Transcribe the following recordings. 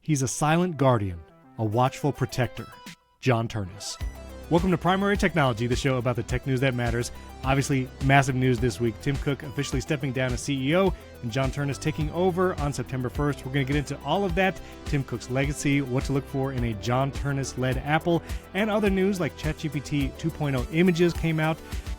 He's a silent guardian, a watchful protector. John Ternus. Welcome to Primary Technology, the show about the tech news that matters. Obviously, massive news this week. Tim Cook officially stepping down as CEO and John Ternus taking over on September 1st. We're going to get into all of that, Tim Cook's legacy, what to look for in a John Ternus-led Apple, and other news like ChatGPT 2.0 images came out.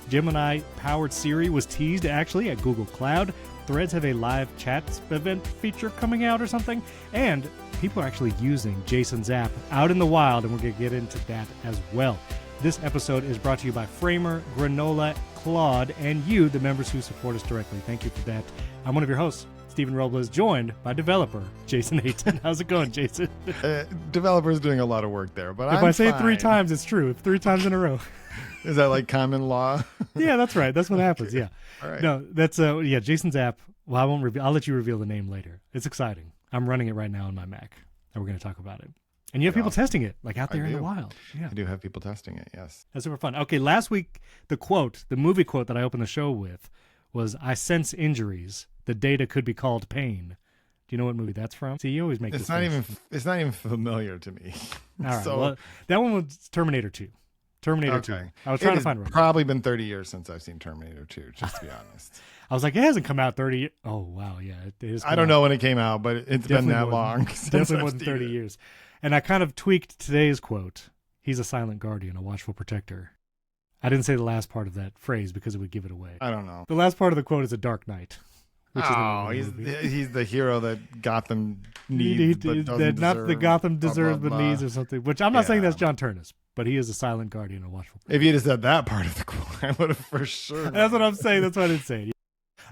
Gemini-powered Siri was teased actually at Google Cloud. Threads have a live chat event feature coming out or something. And people are actually using Jason's app out in the wild, and we're going to get into that as well. This episode is brought to you by Framer, Granola, Claude, and you, the members who support us directly. Thank you for that. I'm one of your hosts, Stephen Robles, joined by developer Jason Ayton. How's it going, Jason? Developer's doing a lot of work there, but if I say it 3 times, it's true. 3 times in a row. Is that like common law? Yeah, that's right. That's what happens. Okay. Yeah. All right. No, that's Jason's app. Well, I won't reveal. I'll let you reveal the name later. It's exciting. I'm running it right now on my Mac, and we're going to talk about it. And you have people testing it, like out there in the wild. Yeah. I do have people testing it, yes. That's super fun. Okay, last week, the movie quote that I opened the show with was, "I sense injuries. The data could be called pain." Do you know what movie that's from? See, you always make it's not even familiar to me. All right, so, well, that one was Terminator 2. Terminator 2. I was trying to find one. It's probably been 30 years since I've seen Terminator 2, just to be honest. I was like, it hasn't come out 30. Oh, wow, yeah. It is. I don't know when it came out, but it's been that long. Definitely more than 30 years. And I kind of tweaked today's quote. He's a silent guardian, a watchful protector. I didn't say the last part of that phrase because it would give it away. I don't know. The last part of the quote is a Dark Knight. He's the hero that Gotham needs, but doesn't deserve. Not the Gotham deserves, blah, blah, but blah. needs or something. Which I'm not saying that's John Ternus, but he is a silent guardian, a watchful protector. If you'd have said that part of the quote, I would have for sure. That's what I'm saying. That's what I didn't say.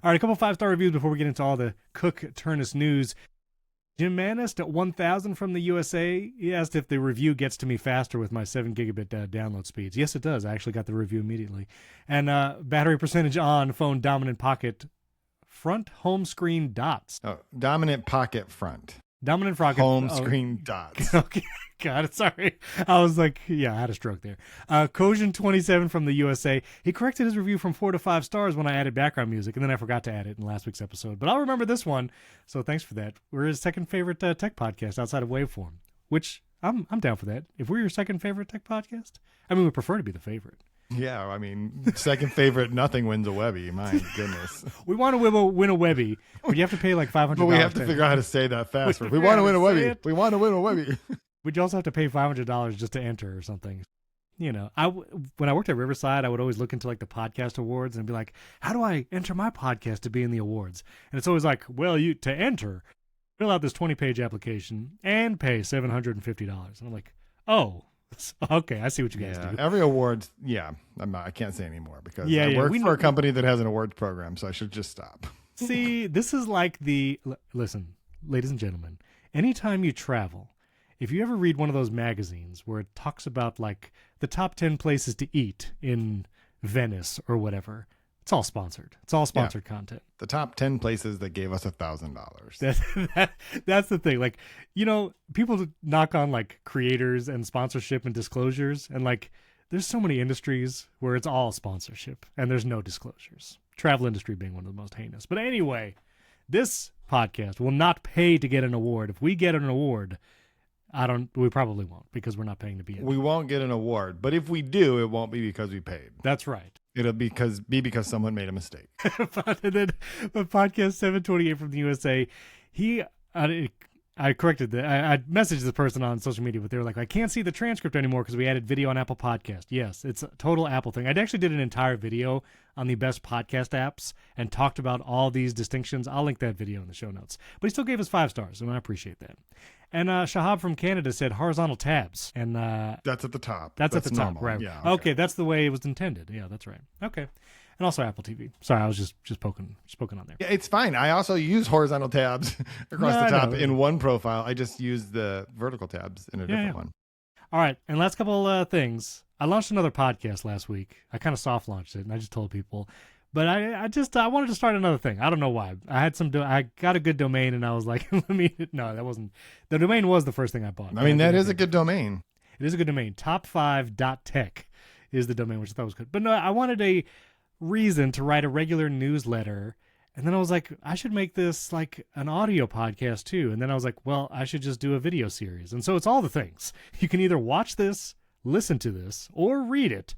All right, a couple 5-star reviews before we get into all the Cook Ternus news. Jim Manist at 1000 from the USA. He asked if the review gets to me faster with my 7 gigabit download speeds. Yes, it does. I actually got the review immediately. And battery percentage on, phone dominant pocket, front home screen dots. Oh, dominant pocket front. Dominant pocket. Home screen dots. Okay. God, sorry. I was like, I had a stroke there. Kojin27 from the USA. He corrected his review from 4 to 5 stars when I added background music, and then I forgot to add it in last week's episode. But I'll remember this one, so thanks for that. We're his second favorite tech podcast outside of Waveform, which I'm down for that. If we're your second favorite tech podcast, I mean, we prefer to be the favorite. Yeah, I mean, second favorite, nothing wins a Webby. My goodness. We want to win a Webby, but you have to pay like $500. But we have to figure out how to say that fast. We want to win a Webby. We want to win a Webby. Would you also have to pay $500 just to enter or something? You know, when I worked at Riverside, I would always look into like the podcast awards and be like, how do I enter my podcast to be in the awards? And it's always like, well, to enter, fill out this 20-page application and pay $750. And I'm like, oh, okay, I see what you guys do. Every award, I can't say anymore because I work for a company that has an awards program, so I should just stop. See, this is like listen, ladies and gentlemen, anytime you travel, if you ever read one of those magazines where it talks about like the top 10 places to eat in Venice or whatever, it's all sponsored. It's all sponsored content. The top 10 places that gave us $1,000. That's the thing. Like, people knock on like creators and sponsorship and disclosures, and like there's so many industries where it's all sponsorship and there's no disclosures. Travel industry being one of the most heinous. But anyway, this podcast will not pay to get an award. If we get an award, we probably won't because we're not paying to be in it. We won't get an award, but if we do, it won't be because we paid. That's right. It'll be because someone made a mistake. And then podcast 728 from the USA, I corrected that. I messaged the person on social media, but they were like, I can't see the transcript anymore because we added video on Apple Podcast. Yes, it's a total Apple thing. I actually did an entire video on the best podcast apps and talked about all these distinctions. I'll link that video in the show notes. But he still gave us 5 stars, and I appreciate that. And Shahab from Canada said horizontal tabs. And that's at the top. That's at the top, normal. right? Yeah. Okay, that's the way it was intended. Yeah, that's right. Okay. And also Apple TV. Sorry, I was just poking on there. Yeah, it's fine. I also use horizontal tabs across the top in one profile. I just use the vertical tabs in a different one. All right, and last couple things. I launched another podcast last week. I kind of soft launched it, and I just told people. But I wanted to start another thing. I don't know why. I got a good domain, and I was like, that wasn't. The domain was the first thing I bought. I mean, that is a good domain. It is a good domain. Top5.tech is the domain, which I thought was good. But no, I wanted a reason to write a regular newsletter And then I was like, I should make this like an audio podcast too. And then I was like, well, I should just do a video series. And so it's all the things. You can either watch this, listen to this, or read it.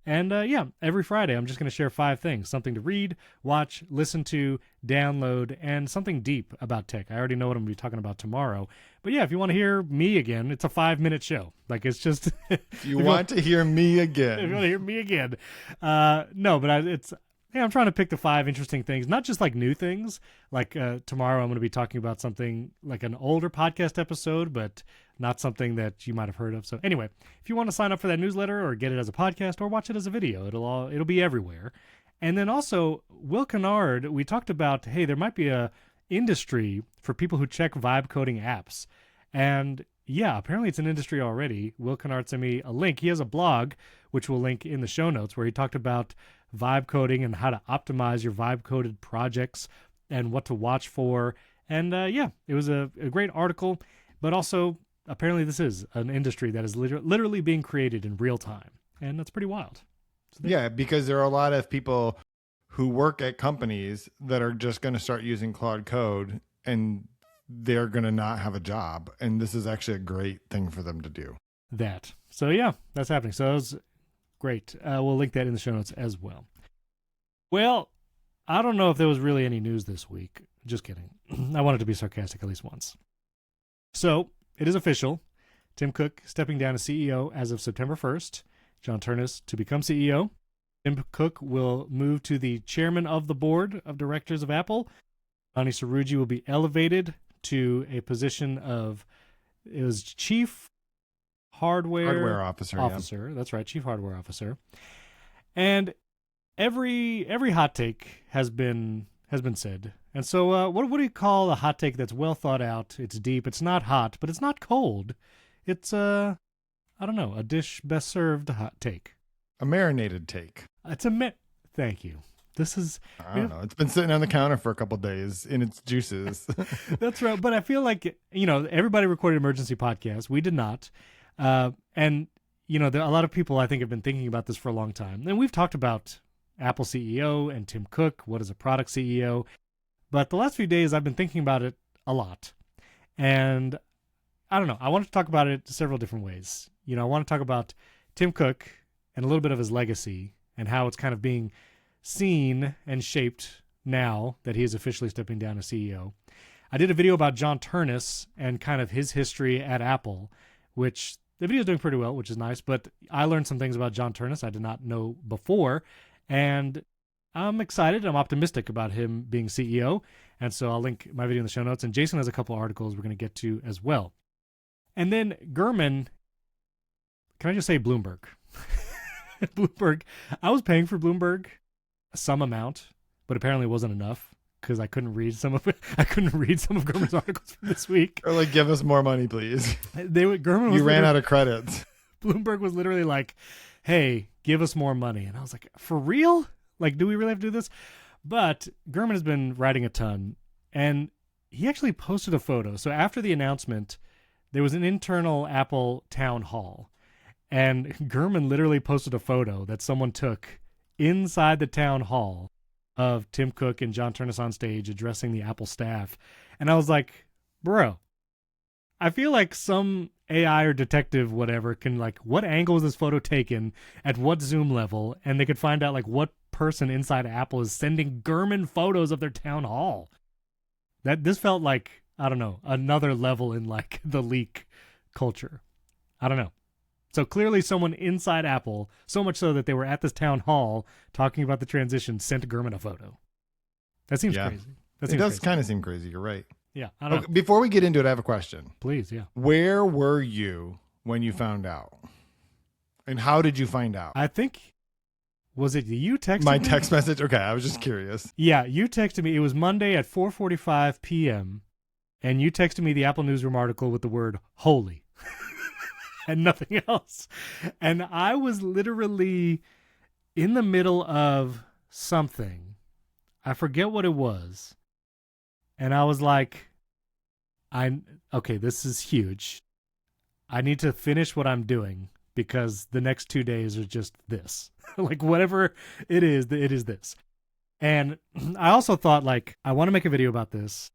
And yeah, every Friday I'm just going to share 5 things: something to read, watch, listen to, download, and something deep about tech. I already know what I'm going to be talking about tomorrow. But yeah, if you want to hear me again, it's a 5-minute show. Like, it's just... If you want to hear me again. If you want to hear me again. No, but I'm trying to pick the 5 interesting things, not just like new things. Like tomorrow I'm going to be talking about something like an older podcast episode, but not something that you might have heard of. So anyway, if you want to sign up for that newsletter or get it as a podcast or watch it as a video, it'll be everywhere. And then also Will Kennard, we talked about, hey, there might be a industry for people who check vibe coding apps. And yeah, apparently it's an industry already. Will Kennard sent me a link. He has a blog, which we'll link in the show notes, where he talked about vibe coding and how to optimize your vibe coded projects and what to watch for. And yeah, it was a great article, but also apparently this is an industry that is literally being created in real time. And that's pretty wild. So yeah, because there are a lot of people who work at companies that are just going to start using Claude Code, and they're going to not have a job. And this is actually a great thing for them to do. So yeah, that's happening. So that was great. We'll link that in the show notes as well. Well, I don't know if there was really any news this week. Just kidding. I wanted to be sarcastic at least once. So it is official. Tim Cook stepping down as CEO as of September 1st. John Ternus to become CEO. Tim Cook will move to the chairman of the board of directors of Apple. Ani Saruji will be elevated to a position of, it was chief hardware officer. Yeah. That's right, chief hardware officer. And every hot take has been said. And so what do you call a hot take that's well thought out? It's deep. It's not hot, but it's not cold. It's I don't know, a dish best served hot take. A marinated take. Thank you. This is... I don't know. It's been sitting on the counter for a couple days in its juices. That's right. But I feel like, everybody recorded emergency podcasts. We did not. And, a lot of people, I think, have been thinking about this for a long time. And we've talked about Apple CEO and Tim Cook. What is a product CEO? But the last few days, I've been thinking about it a lot. And I don't know. I want to talk about it several different ways. I want to talk about Tim Cook and a little bit of his legacy and how it's kind of being seen and shaped now that he is officially stepping down as CEO. I did a video about John Ternus and kind of his history at Apple, which the video is doing pretty well, which is nice, but I learned some things about John Ternus I did not know before, and I'm excited. I'm optimistic about him being CEO, and so I'll link my video in the show notes, and Jason has a couple articles we're going to get to as well. And then Gurman, can I just say Bloomberg? Bloomberg. I was paying for Bloomberg some amount, but apparently it wasn't enough because I couldn't read some of it. I couldn't read some of Gurman's articles from this week. Or like, give us more money, please. You ran out of credits. Bloomberg was literally like, hey, give us more money. And I was like, for real? Like, do we really have to do this? But Gurman has been writing a ton, and he actually posted a photo. So after the announcement, there was an internal Apple town hall, and Gurman literally posted a photo that someone took inside the town hall of Tim Cook and John Ternus on stage addressing the Apple staff. And I was like, bro, I feel like some AI or detective, whatever, can like, what angle was this photo taken at what zoom level? And they could find out like what person inside Apple is sending Gurman photos of their town hall. This felt like, I don't know, another level in like the leak culture. I don't know. So clearly someone inside Apple, so much so that they were at this town hall talking about the transition, sent Gurman a photo. That seems crazy. It does kind of seem crazy. You're right. Yeah. I don't know. Before we get into it, I have a question. Please, yeah. Where were you when you found out? And how did you find out? I think, was it you texted my me? text message? Okay, I was just curious. Yeah, you texted me. It was Monday at 4:45 p.m., and you texted me the Apple Newsroom article with the word holy. And nothing else. And I was literally in the middle of something. I forget what it was. And I was like, okay, this is huge. I need to finish what I'm doing because the next 2 days are just this. Like whatever it is this. And I also thought, like, I want to make a video about this.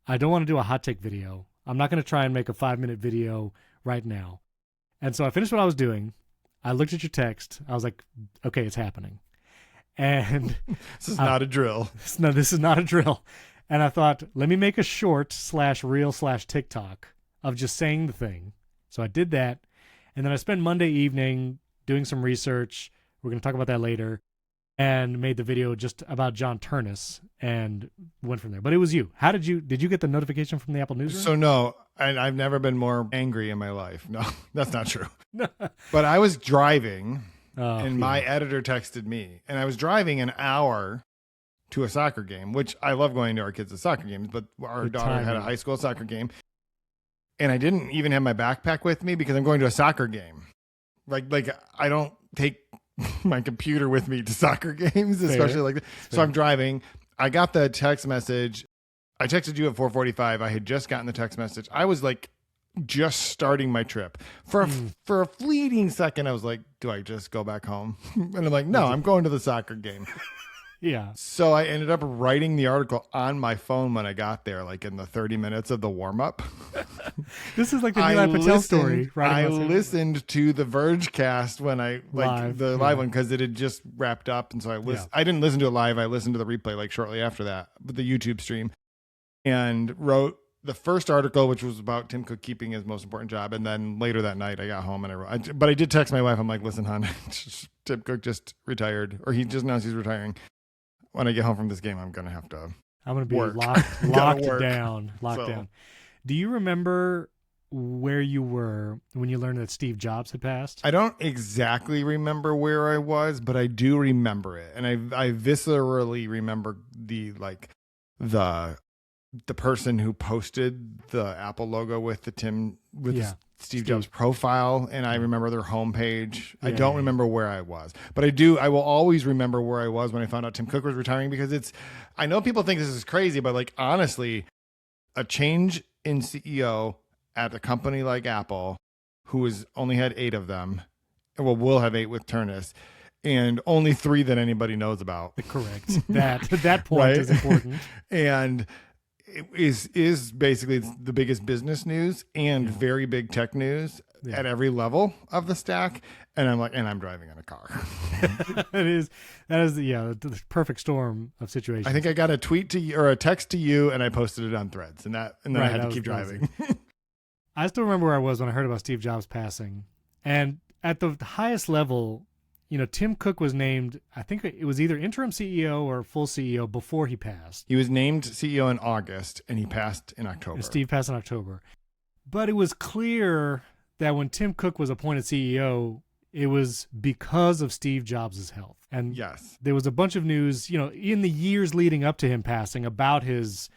I don't want to do a hot take video. I'm not going to try and make a 5-minute video right now. And so I finished what I was doing. I looked at your text. I was like, okay, it's happening. And this is not a drill. No, this is not a drill. And I thought, let me make a short/reel/TikTok of just saying the thing. So I did that. And then I spent Monday evening doing some research. We're going to talk about that later. And made the video just about John Ternus and went from there. But it was you. Did you get the notification from the Apple newsroom? So no, I've never been more angry in my life. No, that's not true. But I was driving and my editor texted me, and I was driving an hour to a soccer game, which I love going to our kids' soccer games, but our daughter had a high school soccer game. And I didn't even have my backpack with me because I'm going to a soccer game. Like I don't take my computer with me to soccer games, especially like that. So I'm driving. I got the text message. I texted you at 4:45. I had just gotten the text message. I was like just starting my trip. For a fleeting second, I was like, do I just go back home? And I'm like, no, I'm going to the soccer game. Yeah. So I ended up writing the article on my phone when I got there, like in the 30 minutes of the warm-up. This is like the Nilay Patel story. I listened to the Verge cast when I live one because it had just wrapped up, and so I didn't listen to it live. I listened to the replay like shortly after that, with the YouTube stream, and wrote the first article, which was about Tim Cook keeping his most important job. And then later that night, I got home and I wrote. But I did text my wife. I'm like, listen, hon, Tim Cook just retired, or he just announced he's retiring. When I get home from this game, I'm going to be locked down. Do you remember where you were when you learned that Steve Jobs had passed? I don't exactly remember where I was, but I do remember it. And I viscerally remember the person who posted the Apple logo with Steve Jobs profile, and I remember their homepage. I don't remember where I was, but I will always remember where I was when I found out Tim Cook was retiring, because I know people think this is crazy, but like, honestly, a change in CEO at a company like Apple, who has only had 8 of them, will have 8 with Ternus, and only 3 that anybody knows about. Correct. That point is important. And it is basically the biggest business news and very big tech news at every level of the stack. And I'm driving in a car. That is the perfect storm of situations. I think I got a tweet to you or a text to you, and I posted it on Threads, and then I had to keep driving. I still remember where I was when I heard about Steve Jobs passing. And at the highest level, Tim Cook was named, I think it was either interim CEO or full CEO before he passed. He was named CEO in August, and he passed in October. And Steve passed in October. But it was clear that when Tim Cook was appointed CEO, it was because of Steve Jobs' health. And there was a bunch of news, in the years leading up to him passing about his,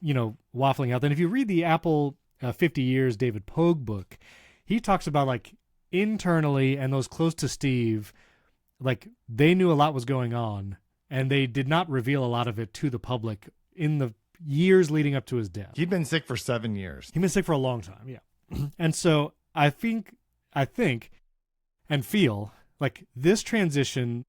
waffling out. And if you read the Apple 50 Years David Pogue book, he talks about like internally and those close to Steve, like they knew a lot was going on and they did not reveal a lot of it to the public in the years leading up to his death. He'd been sick for 7 years. He'd been sick for a long time. Yeah. And so I think and feel like this transition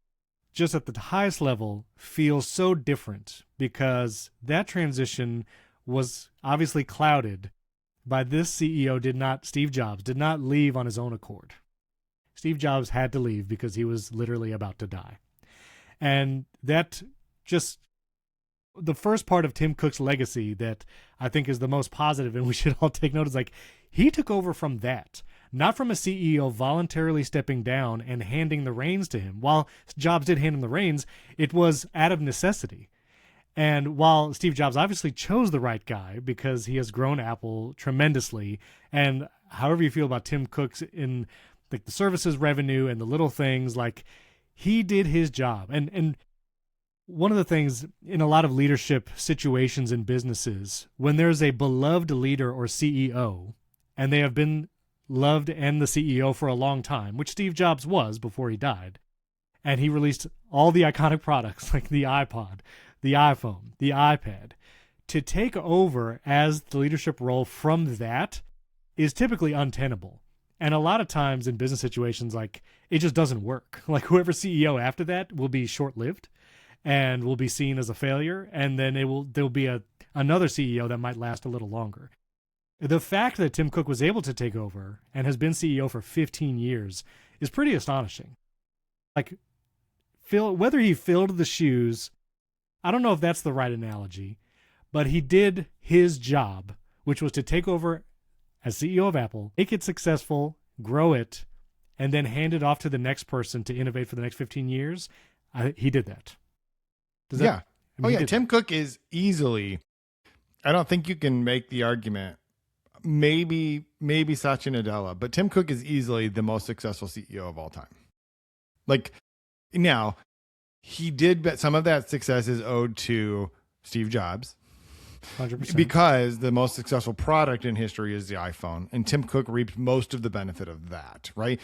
just at the highest level feels so different because that transition was obviously clouded by this CEO Steve Jobs did not leave on his own accord. Steve Jobs had to leave because he was literally about to die. And that just the first part of Tim Cook's legacy that I think is the most positive and we should all take note is like he took over from that, not from a CEO voluntarily stepping down and handing the reins to him. While Jobs did hand him the reins, it was out of necessity. And while Steve Jobs obviously chose the right guy because he has grown Apple tremendously, and however you feel about Tim Cook's in like the services revenue and the little things, like he did his job. And one of the things in a lot of leadership situations in businesses, when there's a beloved leader or CEO, and they have been loved and the CEO for a long time, which Steve Jobs was before he died, and he released all the iconic products like the iPod, the iPhone, the iPad, to take over as the leadership role from that is typically untenable. And a lot of times in business situations, like it just doesn't work. Like whoever's CEO after that will be short-lived. and will be seen as a failure, and then there'll be another CEO that might last a little longer. The fact that Tim Cook was able to take over and has been CEO for 15 years is pretty astonishing. Like, whether he filled the shoes, I don't know if that's the right analogy, but he did his job, which was to take over as CEO of Apple, make it successful, grow it, and then hand it off to the next person to innovate for the next 15 years. He did that. Yeah. Tim Cook is easily, I don't think you can make the argument, maybe Satya Nadella, but Tim Cook is easily the most successful CEO of all time. Like, now, he did, but some of that success is owed to Steve Jobs. 100%. Because the most successful product in history is the iPhone, and Tim Cook reaped most of the benefit of that, right?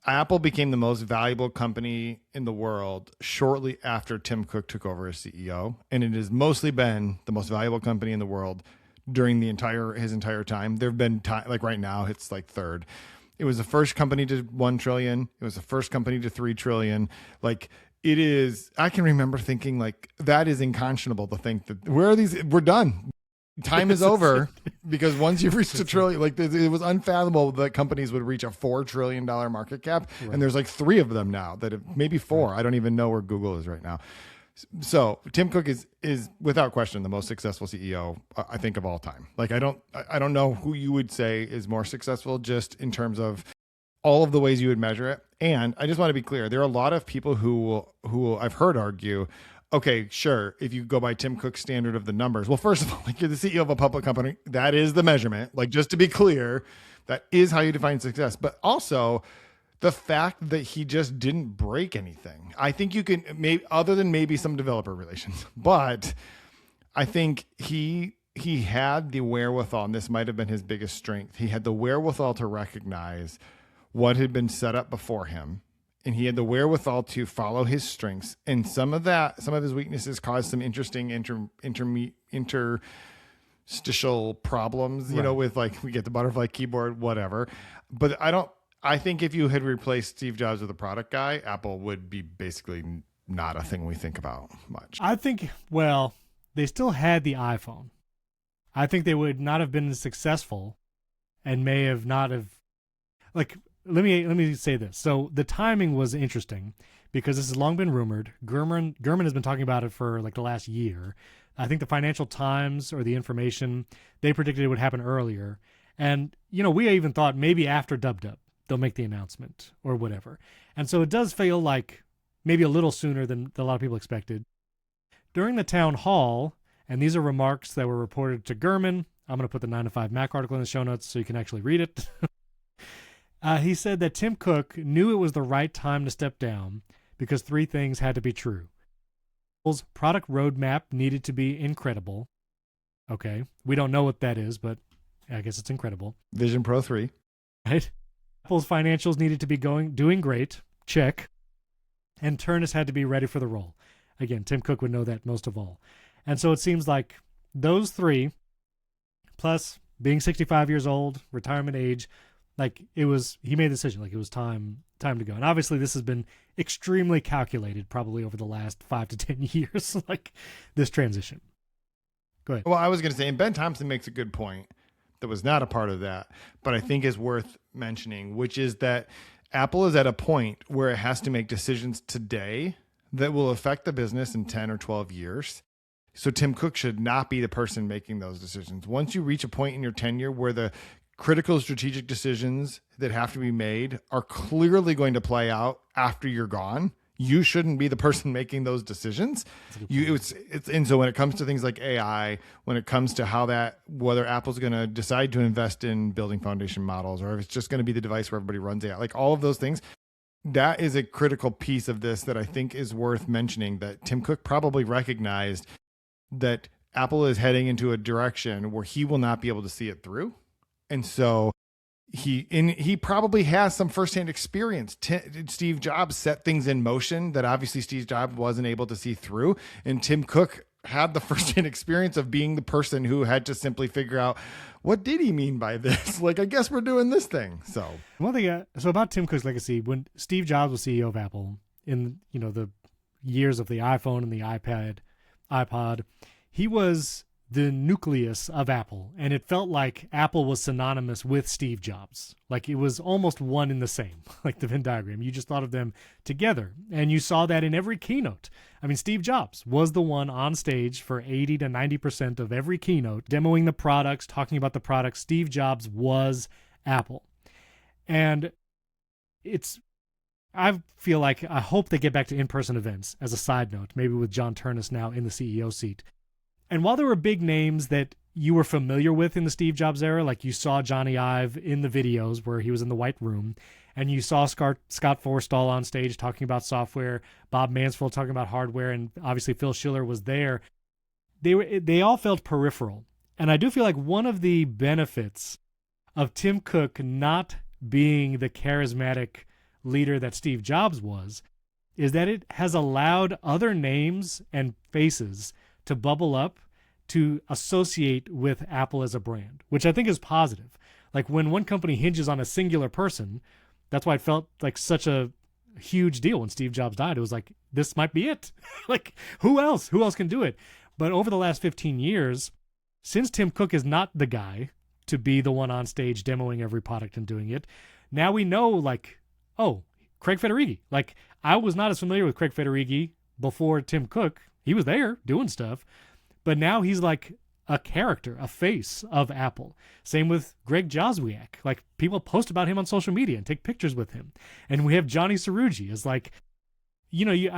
Apple became the most valuable company in the world shortly after Tim Cook took over as CEO, and it has mostly been the most valuable company in the world during his entire time. There have been like right now, it's like third. It was the first company to 1 trillion. It was the first company to 3 trillion. Like, it is, I can remember thinking, like, that is unconscionable to think that we're done. Time is over, because once you've reached a trillion, like, it was unfathomable that companies would reach a $4 trillion market cap. Right. And there's like 3 of them now maybe 4. Right. I don't even know where Google is right now. So Tim Cook is without question the most successful CEO, I think, of all time. Like, I don't know who you would say is more successful, just in terms of all of the ways you would measure it. And I just want to be clear, there are a lot of people who I've heard argue, okay, sure, if you go by Tim Cook's standard of the numbers, well, first of all, like, you're the CEO of a public company, that is the measurement. Like, just to be clear, that is how you define success. But also, the fact that he just didn't break anything. I think you can, maybe, other than maybe some developer relations, but I think he had the wherewithal, and this might have been his biggest strength. He had the wherewithal to recognize what had been set up before him, and he had the wherewithal to follow his strengths. And some of his weaknesses caused some interesting interstitial problems, you know, with, like, we get the butterfly keyboard, whatever. But I think if you had replaced Steve Jobs with a product guy, Apple would be basically not a thing we think about much. I think, well, they still had the iPhone. I think they would not have been as successful, and may have not have, like, let me say this. So the timing was interesting, because this has long been rumored. Gurman has been talking about it for like the last year. I think the Financial Times, or the Information, they predicted it would happen earlier. And, you know, we even thought maybe after Dub they'll make the announcement or whatever. And so it does feel like maybe a little sooner than a lot of people expected. During the town hall, and these are remarks that were reported to Gurman, I'm going to put the 9 to 5 Mac article in the show notes so you can actually read it. He said that Tim Cook knew it was the right time to step down because 3 things had to be true. Apple's product roadmap needed to be incredible. Okay, we don't know what that is, but I guess it's incredible. Vision Pro 3. Right? Apple's financials needed to be doing great. Check. And Ternus had to be ready for the role. Again, Tim Cook would know that most of all. And so it seems like those 3, plus being 65 years old, retirement age, like, he made the decision, like, it was time to go. And obviously this has been extremely calculated probably over the last 5 to 10 years, like, this transition. Go ahead. Well, I was going to say, and Ben Thompson makes a good point that was not a part of that, but I think is worth mentioning, which is that Apple is at a point where it has to make decisions today that will affect the business in 10 or 12 years. So Tim Cook should not be the person making those decisions. Once you reach a point in your tenure where the critical strategic decisions that have to be made are clearly going to play out after you're gone, you shouldn't be the person making those decisions. And so when it comes to things like AI, when it comes to whether Apple's going to decide to invest in building foundation models, or if it's just going to be the device where everybody runs AI, like all of those things, that is a critical piece of this that I think is worth mentioning, that Tim Cook probably recognized that Apple is heading into a direction where he will not be able to see it through. And so he probably has some firsthand experience. Steve Jobs set things in motion that obviously Steve Jobs wasn't able to see through. And Tim Cook had the firsthand experience of being the person who had to simply figure out, what did he mean by this? Like, I guess we're doing this thing. So one thing, so about Tim Cook's legacy, when Steve Jobs was CEO of Apple in, you know, the years of the iPhone and the iPod. He was the nucleus of Apple, and it felt like Apple was synonymous with Steve Jobs. Like it was almost one in the same, like the Venn diagram. You just thought of them together, and you saw that in every keynote. I mean, Steve Jobs was the one on stage for 80 to 90% of every keynote, demoing the products, talking about the products. Steve Jobs was Apple. And I feel like I hope they get back to in-person events as a side note, maybe with John Ternus now in the CEO seat. And while there were big names that you were familiar with in the Steve Jobs era, like you saw Johnny Ive in the videos where he was in the White Room, and you saw Scott Forstall on stage talking about software, Bob Mansfield talking about hardware, and obviously Phil Schiller was there. They all felt peripheral. And I do feel like one of the benefits of Tim Cook not being the charismatic leader that Steve Jobs was is that it has allowed other names and faces to bubble up to associate with Apple as a brand, which I think is positive. Like when one company hinges on a singular person, that's why it felt like such a huge deal when Steve Jobs died. It was like, this might be it. Like, who else? Who else can do it? But over the last 15 years, since Tim Cook is not the guy to be the one on stage demoing every product and doing it, now we know, like, oh, Craig Federighi. Like, I was not as familiar with Craig Federighi before Tim Cook. He was there doing stuff, but now he's like a character, a face of Apple. Same with Greg Joswiak. Like, people post about him on social media and take pictures with him. And we have Johnny Cerrugi as like, you know,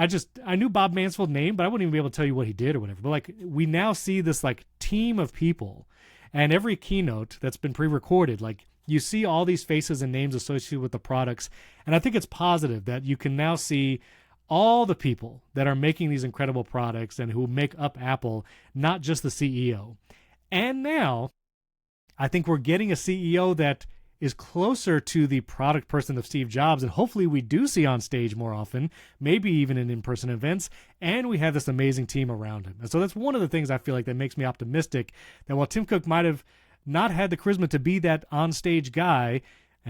I knew Bob Mansfield's name, but I wouldn't even be able to tell you what he did or whatever. But like, we now see this like team of people, and every keynote that's been pre-recorded, like you see all these faces and names associated with the products. And I think it's positive that you can now see all the people that are making these incredible products and who make up Apple, not just the CEO. And now I think we're getting a CEO that is closer to the product person of Steve Jobs, and hopefully we do see on stage more often, maybe even in in-person events, and we have this amazing team around him. And so that's one of the things I feel like that makes me optimistic, that while Tim Cook might have not had the charisma to be that on-stage guy,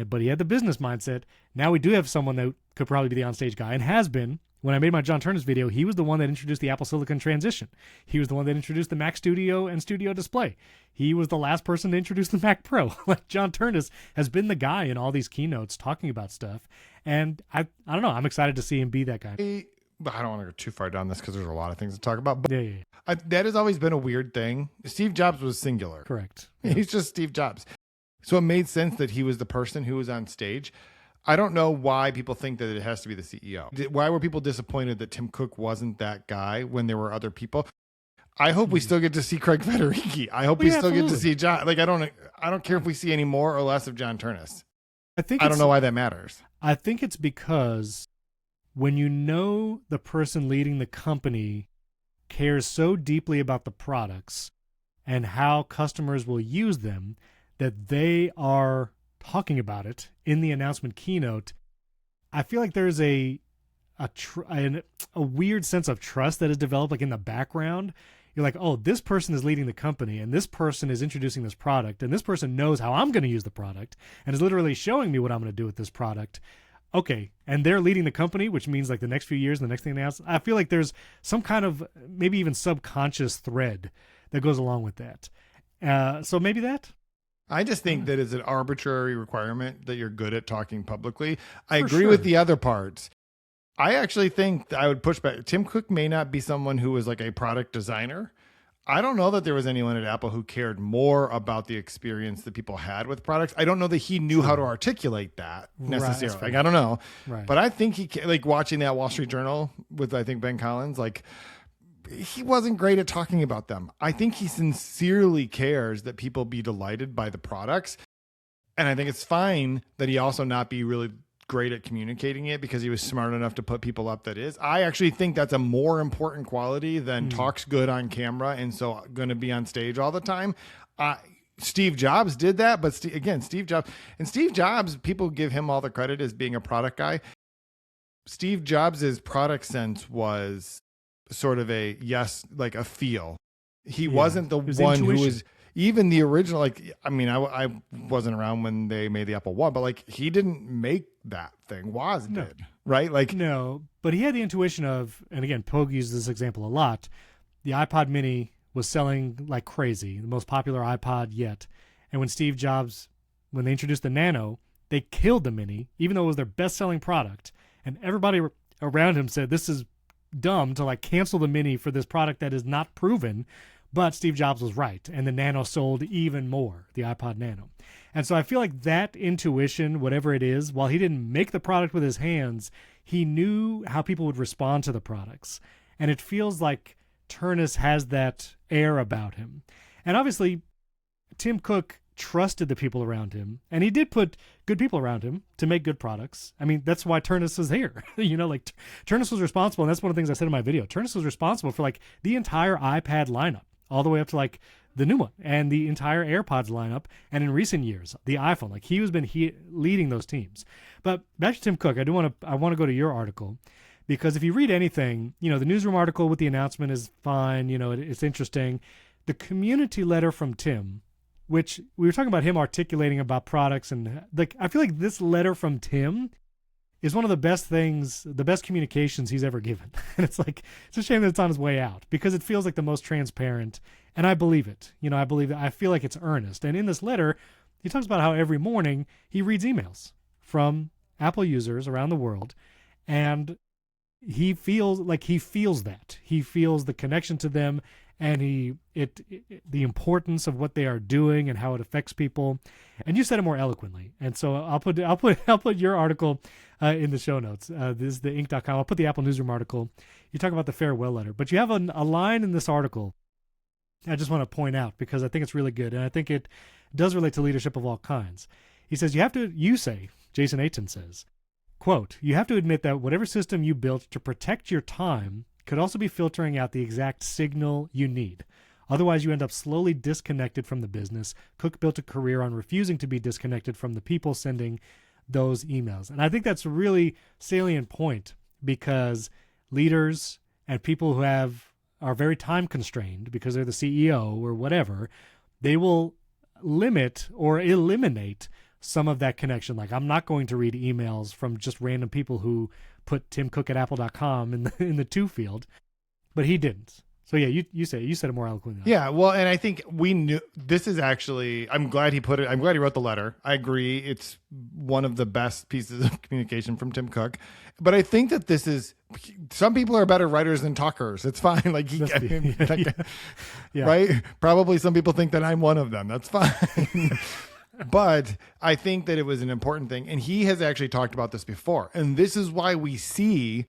but he had the business mindset, now we do have someone that could probably be the on-stage guy, and has been. When I made my John Ternus video, he was the one that introduced the Apple Silicon transition. He was the one that introduced the Mac Studio and Studio Display. He was the last person to introduce the Mac Pro. Like, John Ternus has been the guy in all these keynotes talking about stuff. And I don't know, I'm excited to see him be that guy. I don't want to go too far down this because there's a lot of things to talk about. But Yeah. that has always been a weird thing. Steve Jobs was singular. Correct. He's just Steve Jobs. So it made sense that he was the person who was on stage. I don't know why people think that it has to be the CEO. Why were people disappointed that Tim Cook wasn't that guy when there were other people? I hope we still get to see Craig Federighi. I hope we still get to see John. Like, I don't care if we see any more or less of John Ternus. I don't know why that matters. I think it's because when you know the person leading the company cares so deeply about the products and how customers will use them, that they are talking about it in the announcement keynote, I feel like there's a weird sense of trust that is developed, like in the background. You're like, oh, this person is leading the company, and this person is introducing this product, and this person knows how I'm going to use the product and is literally showing me what I'm going to do with this product. Okay, and they're leading the company, which means like the next few years and the next thing they announce. I feel like there's some kind of maybe even subconscious thread that goes along with that. So maybe that. I just think that it's an arbitrary requirement that you're good at talking publicly. I agree with the other parts. I actually think I would push back. Tim Cook may not be someone who was like a product designer. I don't know that there was anyone at Apple who cared more about the experience that people had with products. I don't know that he knew how to articulate that necessarily. Like, I don't know. Right. But I think he, like watching that Wall Street Journal with, I think, Ben Collins, like, he wasn't great at talking about them. I think he sincerely cares that people be delighted by the products. And I think it's fine that he also not be really great at communicating it because he was smart enough to put people up that is. I actually think that's a more important quality than talks good on camera and so going to be on stage all the time. Steve Jobs did that, but Steve Jobs, people give him all the credit as being a product guy. Steve Jobs' product sense was sort of like a feel. He wasn't the one who was even the original, like, I mean, I wasn't around when they made the Apple One, but like he didn't make that thing. Woz did, right? Like, no, but he had the intuition of, and again, Pogue uses this example a lot. The iPod Mini was selling like crazy, the most popular iPod yet. And when Steve Jobs, when they introduced the Nano, they killed the Mini, even though it was their best-selling product. And everybody around him said, this is dumb to like cancel the Mini for this product that is not proven. But Steve Jobs was right, and the Nano sold even more, the iPod Nano. And so I feel like that intuition, whatever it is, while he didn't make the product with his hands, he knew how people would respond to the products. And it feels like Ternus has that air about him. And obviously, Tim Cook trusted the people around him, and he did put good people around him to make good products. I mean, that's why Ternus is here. Like Ternus was responsible, and that's one of the things I said in my video. Ternus was responsible for like the entire iPad lineup, all the way up to like the new one and the entire AirPods lineup, and in recent years, the iPhone. Like he has been leading those teams. But back to Tim Cook, I want to go to your article, because if you read anything, the newsroom article with the announcement is fine. It's interesting. The community letter from Tim, which we were talking about him articulating about products, and like I feel like this letter from Tim is one of the best things, the best communications he's ever given. And it's a shame that it's on his way out, because it feels like the most transparent, and I believe it. I feel like it's earnest. And in this letter, he talks about how every morning he reads emails from Apple users around the world, and he feels that. He feels the connection to them, and the importance of what they are doing and how it affects people. And you said it more eloquently. And so I'll put your article in the show notes. This is the Inc.com. I'll put the Apple Newsroom article. You talk about the farewell letter, but you have a line in this article I just want to point out, because I think it's really good, and I think it does relate to leadership of all kinds. He says, Jason Aiton says, quote, "You have to admit that whatever system you built to protect your time could also be filtering out the exact signal you need. Otherwise, you end up slowly disconnected from the business. Cook built a career on refusing to be disconnected from the people sending those emails." And I think that's a really salient point, because leaders and people who are very time constrained because they're the CEO or whatever, they will limit or eliminate some of that connection. Like, I'm not going to read emails from just random people who put timcook@apple.com in the to field, but he didn't. So yeah, you said it more eloquently. Yeah, well, and I think we knew this is actually. I'm glad he put it. I'm glad he wrote the letter. I agree. It's one of the best pieces of communication from Tim Cook. But I think that this is. Some people are better writers than talkers. It's fine. Like right? Probably some people think that I'm one of them. That's fine. But I think that it was an important thing, and he has actually talked about this before. And this is why we see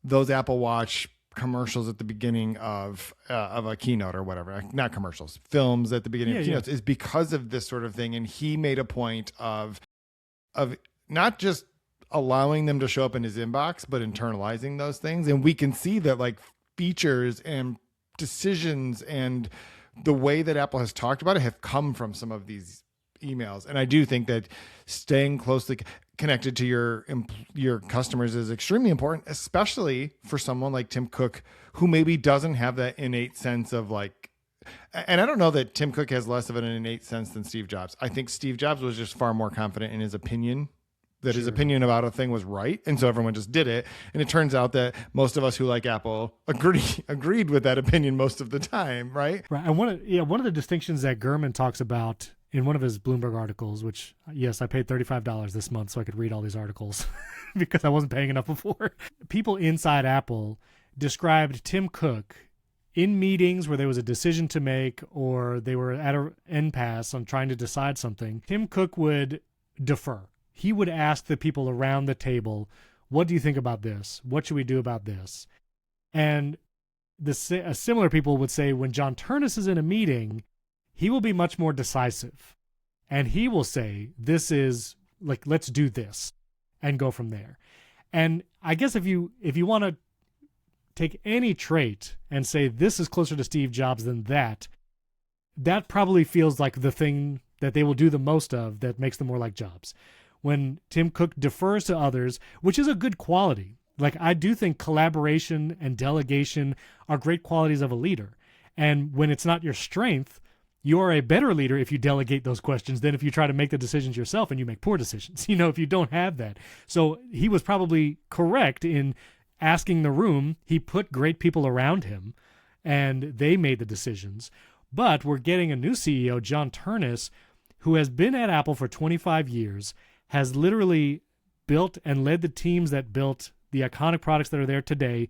those Apple Watch commercials at the beginning of a keynote or whatever, not commercials, films at the beginning of keynotes, is because of this sort of thing. And he made a point of not just allowing them to show up in his inbox, but internalizing those things. And we can see that like features and decisions and the way that Apple has talked about it have come from some of these emails. And I do think that staying closely connected to your customers is extremely important, especially for someone like Tim Cook, who maybe doesn't have that innate sense of like, and I don't know that Tim Cook has less of an innate sense than Steve Jobs. I think Steve Jobs was just far more confident in his opinion, that his opinion about a thing was right. And so everyone just did it. And it turns out that most of us who like Apple agreed with that opinion most of the time. Right. Right. And one of the distinctions that Gurman talks about in one of his Bloomberg articles, which, yes, I paid $35 this month so I could read all these articles because I wasn't paying enough before. People inside Apple described Tim Cook in meetings where there was a decision to make or they were at an impasse on trying to decide something. Tim Cook would defer. He would ask the people around the table, what do you think about this? What should we do about this? And similar people would say when John Ternus is in a meeting, he will be much more decisive. And he will say, this is like, let's do this and go from there. And I guess if you want to take any trait and say this is closer to Steve Jobs than that probably feels like the thing that they will do the most of that makes them more like Jobs. When Tim Cook defers to others, which is a good quality. Like, I do think collaboration and delegation are great qualities of a leader. And when it's not your strength, you are a better leader if you delegate those questions than if you try to make the decisions yourself and you make poor decisions, if you don't have that. So he was probably correct in asking the room. He put great people around him and they made the decisions. But we're getting a new CEO, John Ternus, who has been at Apple for 25 years, has literally built and led the teams that built the iconic products that are there today.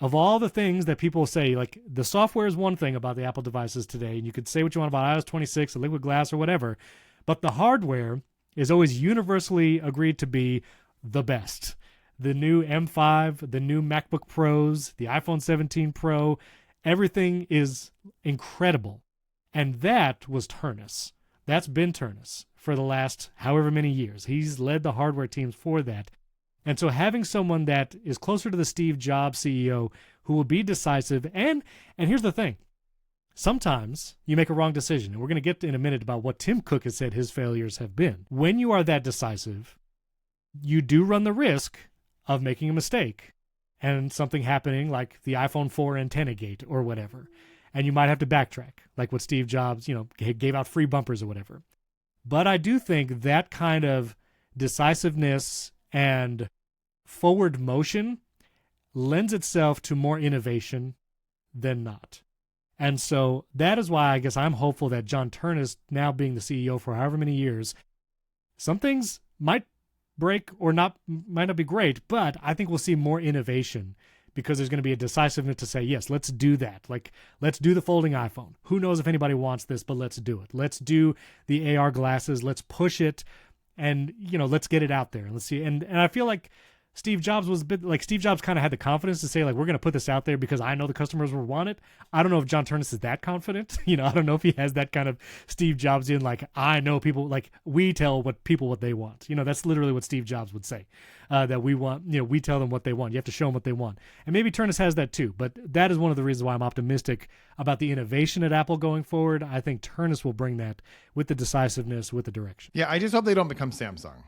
Of all the things that people say, like the software is one thing about the Apple devices today, and you could say what you want about iOS 26 or Liquid Glass or whatever, but the hardware is always universally agreed to be the best. The new M5, the new MacBook Pros, the iPhone 17 Pro, everything is incredible. And that was Ternus. That's been Ternus for the last however many years. He's led the hardware teams for that. And so having someone that is closer to the Steve Jobs CEO who will be decisive, and here's the thing. Sometimes you make a wrong decision, and we're going to get in a minute about what Tim Cook has said his failures have been. When you are that decisive, you do run the risk of making a mistake and something happening like the iPhone 4 antenna gate or whatever. And you might have to backtrack, like what Steve Jobs, gave out free bumpers or whatever. But I do think that kind of decisiveness and forward motion lends itself to more innovation than not. And so that is why I guess I'm hopeful that John Ternus, now being the CEO for however many years, some things might break or might not be great, but I think we'll see more innovation because there's going to be a decisiveness to say, yes, let's do that. Like, let's do the folding iPhone. Who knows if anybody wants this, but let's do it. Let's do the AR glasses. Let's push it. And, let's get it out there. Let's see. And I feel like Steve Jobs was a bit like Steve Jobs kind of had the confidence to say, like, we're going to put this out there because I know the customers will want it. I don't know if John Ternus is that confident. I don't know if he has that kind of Steve Jobs in, like, I know people, like, we tell people what they want. That's literally what Steve Jobs would say, that we want, we tell them what they want. You have to show them what they want. And maybe Ternus has that too. But that is one of the reasons why I'm optimistic about the innovation at Apple going forward. I think Ternus will bring that with the decisiveness, with the direction. Yeah, I just hope they don't become Samsung.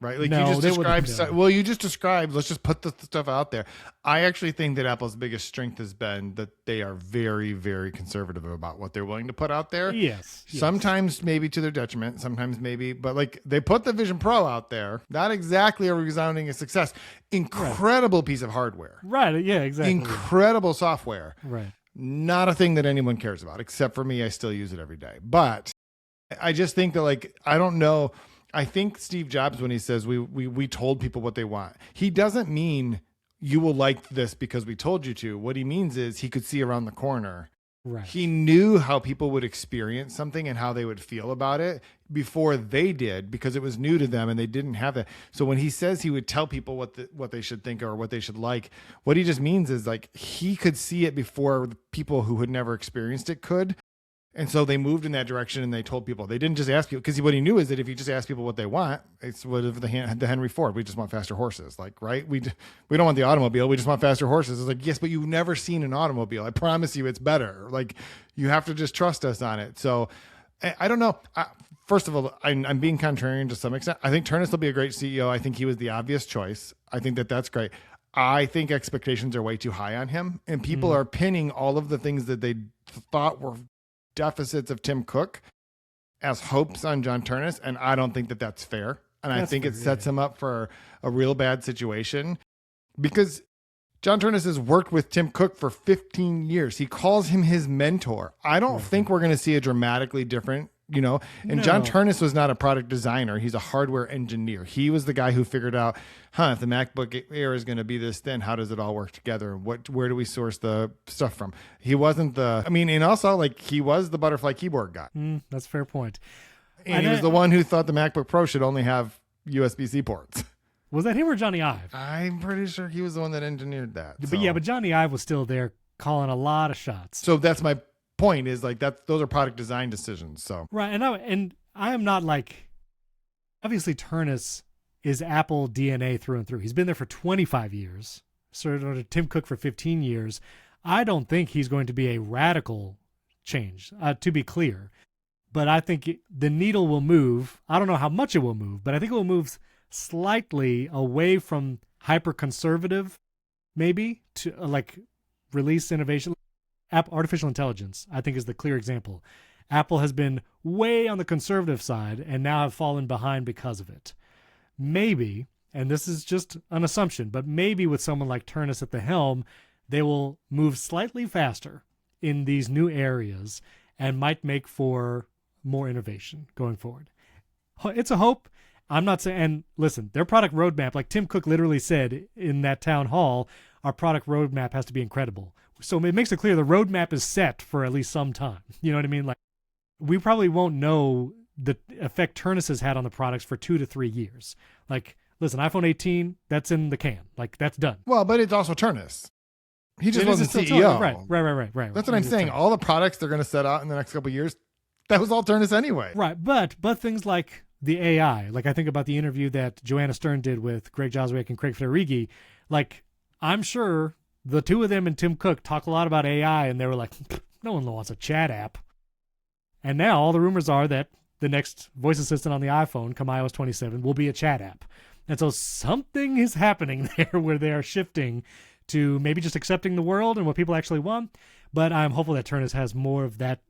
Right? Like, no, you just described. Well, you just described, let's just put the stuff out there. I actually think that Apple's biggest strength has been that they are very, very conservative about what they're willing to put out there. Yes. Sometimes maybe to their detriment, sometimes maybe, but like they put the Vision Pro out there, not exactly a resounding success. Incredible piece of hardware. Right. Yeah, exactly. Incredible software. Right. Not a thing that anyone cares about, except for me. I still use it every day. But I just think that, like, I don't know. I think Steve Jobs, when he says we told people what they want, he doesn't mean you will like this because we told you to. What he means is he could see around the corner. Right. He knew how people would experience something and how they would feel about it before they did, because it was new to them and they didn't have it. So when he says he would tell people what they should think or what they should like, what he just means is, like, he could see it before the people who had never experienced it could. And so they moved in that direction and they told people. They didn't just ask people, because what he knew is that if you just ask people what they want, it's what if the Henry Ford, we just want faster horses. Like, right? We don't want the automobile. We just want faster horses. It's like, yes, but you've never seen an automobile. I promise you it's better. Like, you have to just trust us on it. So I don't know. First of all, I'm being contrarian to some extent. I think Ternus will be a great CEO. I think he was the obvious choice. I think that's great. I think expectations are way too high on him, and people are pinning all of the things that they thought were deficits of Tim Cook as hopes on John Ternus, and I don't think that that's fair. And I think it sets him up for a real bad situation, because John Ternus has worked with Tim Cook for 15 years. He calls him his mentor. I don't think we're going to see a dramatically different, and No. John Ternus was not a product designer. He's a hardware engineer. He was the guy who figured out, if the MacBook Air is going to be this thin, how does it all work together? Where do we source the stuff from? He wasn't and also, like, he was the butterfly keyboard guy. That's a fair point. And he was the one who thought the MacBook Pro should only have USB-C ports. Was that him or Johnny Ive? I'm pretty sure he was the one that engineered that. But Johnny Ive was still there calling a lot of shots. So that's my point, is like those are product design decisions. So right, and I am not like, obviously Ternus is Apple DNA through and through. He's been there for 25 years. Sort of Tim Cook for 15 years. I don't think he's going to be a radical change, to be clear. But I think the needle will move. I don't know how much it will move, but I think it will move slightly away from hyper-conservative, maybe, to like release innovation. Artificial intelligence, I think, is the clear example. Apple has been way on the conservative side and now have fallen behind because of it. Maybe, and this is just an assumption, but maybe with someone like Ternus at the helm, they will move slightly faster in these new areas and might make for more innovation going forward. It's a hope. I'm not saying, and listen, their product roadmap, like Tim Cook literally said in that town hall, our product roadmap has to be incredible. So it makes it clear the roadmap is set for at least some time. You know what I mean? Like, we probably won't know the effect Ternus has had on the products for 2 to 3 years. Like, listen, iPhone 18, that's in the can. Like, that's done. Well, but it's also Ternus. He just wasn't CEO. Right. That's what I'm saying. All the products they're going to set out in the next couple of years, that was all Ternus anyway. Right, but things like the AI, like I think about the interview that Joanna Stern did with Greg Joswick and Craig Federighi, like I'm sure the two of them and Tim Cook talk a lot about AI, and they were like, no one wants a chat app. And now all the rumors are that the next voice assistant on the iPhone, come iOS 27, will be a chat app. And so something is happening there where they are shifting to maybe just accepting the world and what people actually want. But I'm hopeful that Ternus has more of that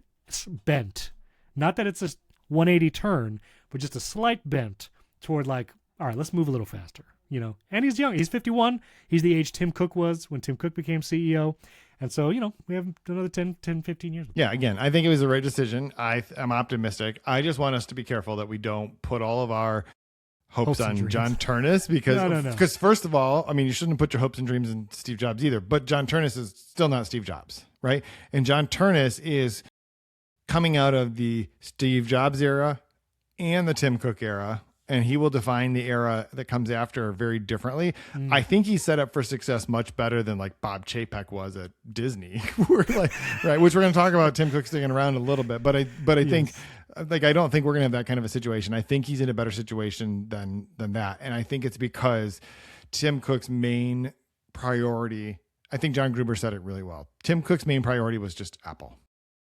bent. Not that it's a 180 turn, but just a slight bent toward like, all right, let's move a little faster, you know. And he's young. He's 51. He's the age Tim Cook was when Tim Cook became CEO. And so, you know, we have another 10, 15 years. Yeah, again, I think it was the right decision. I'm optimistic. I just want us to be careful that we don't put all of our hopes on John Ternus because first of all, I mean, you shouldn't put your hopes and dreams in Steve Jobs either, but John Ternus is still not Steve Jobs, right? And John Ternus is coming out of the Steve Jobs era and the Tim Cook era, and he will define the era that comes after very differently. I think he's set up for success much better than like Bob Chapek was at Disney. We're like, right, which we're going to talk about Tim Cook sticking around a little bit, but I think like I don't think we're going to have that kind of a situation. I think he's in a better situation than that, and I think it's because Tim Cook's main priority. I think John Gruber said it really well. Tim Cook's main priority was just Apple.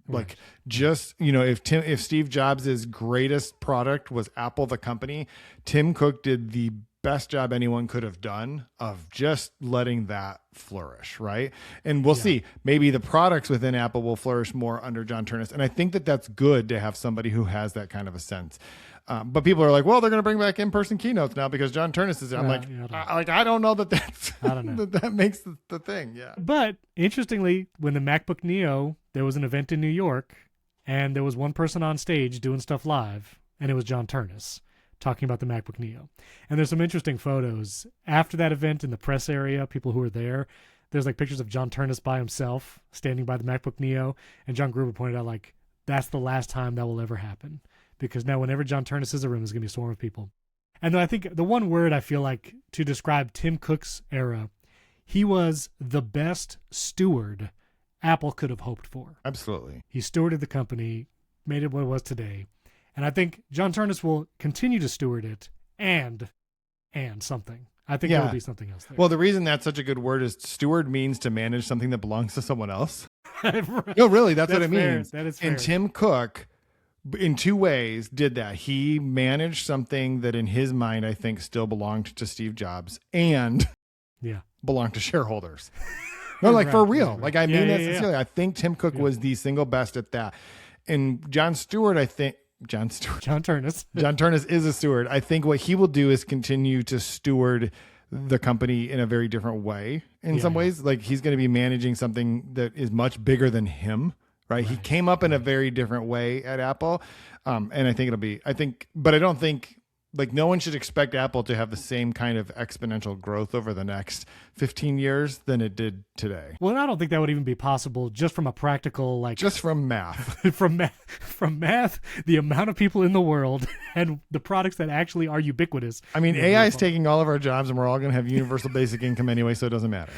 Like just, you know, if Steve Jobs' greatest product was Apple, the company, Tim Cook did the best job anyone could have done of just letting that flourish. Right. And we'll see, maybe the products within Apple will flourish more under John Ternus. And I think that that's good to have somebody who has that kind of a sense. But people are like, well, they're going to bring back in-person keynotes now because John Ternus is there. I'm I don't know that's, I don't know. that makes the thing. Yeah. But interestingly, when the MacBook Neo, there was an event in New York and there was one person on stage doing stuff live, and it was John Ternus talking about the MacBook Neo. And there's some interesting photos after that event in the press area, people who were there. There's like pictures of John Ternus by himself standing by the MacBook Neo. And John Gruber pointed out, like, that's the last time that will ever happen. Because now whenever John Ternus is in a room, there's going to be a swarm of people. And then I think the one word I feel like to describe Tim Cook's era, he was the best steward Apple could have hoped for. Absolutely. He stewarded the company, made it what it was today. And I think John Ternus will continue to steward it and something. I think there will be something else there. Well, the reason that's such a good word is steward means to manage something that belongs to someone else. Right. No, really, that's what it means. That is fair. And Tim Cook, in two ways, did that. He managed something that in his mind, I think, still belonged to Steve Jobs and belonged to shareholders. No, like for real. Right. Like I mean that sincerely. I think Tim Cook was the single best at that. And John Ternus is a steward. I think what he will do is continue to steward the company in a very different way in some ways. Like he's going to be managing something that is much bigger than him. Right. He came up in a very different way at Apple. And I think but I don't think like no one should expect Apple to have the same kind of exponential growth over the next 15 years than it did today. Well, I don't think that would even be possible just from a practical, like just from math, from math, the amount of people in the world and the products that actually are ubiquitous. I mean, AI is taking all of our jobs and we're all going to have universal basic income anyway. So it doesn't matter.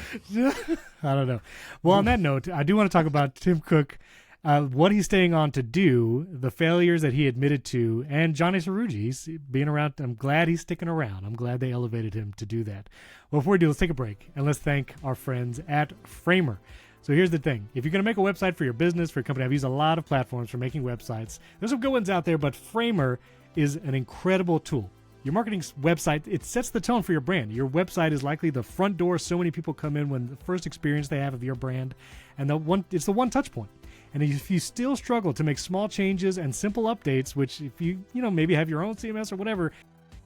I don't know. Well, on that note, I do want to talk about Tim Cook. What he's staying on to do, the failures that he admitted to, and Johnny Cerrugi, he's being around. I'm glad he's sticking around. I'm glad they elevated him to do that. Well, before we do, let's take a break, and let's thank our friends at Framer. So here's the thing. If you're going to make a website for your business, for your company, I've used a lot of platforms for making websites. There's some good ones out there, but Framer is an incredible tool. Your marketing website, it sets the tone for your brand. Your website is likely the front door. So many people come in when the first experience they have of your brand, and it's the one touch point. And if you still struggle to make small changes and simple updates, which if you maybe have your own CMS or whatever,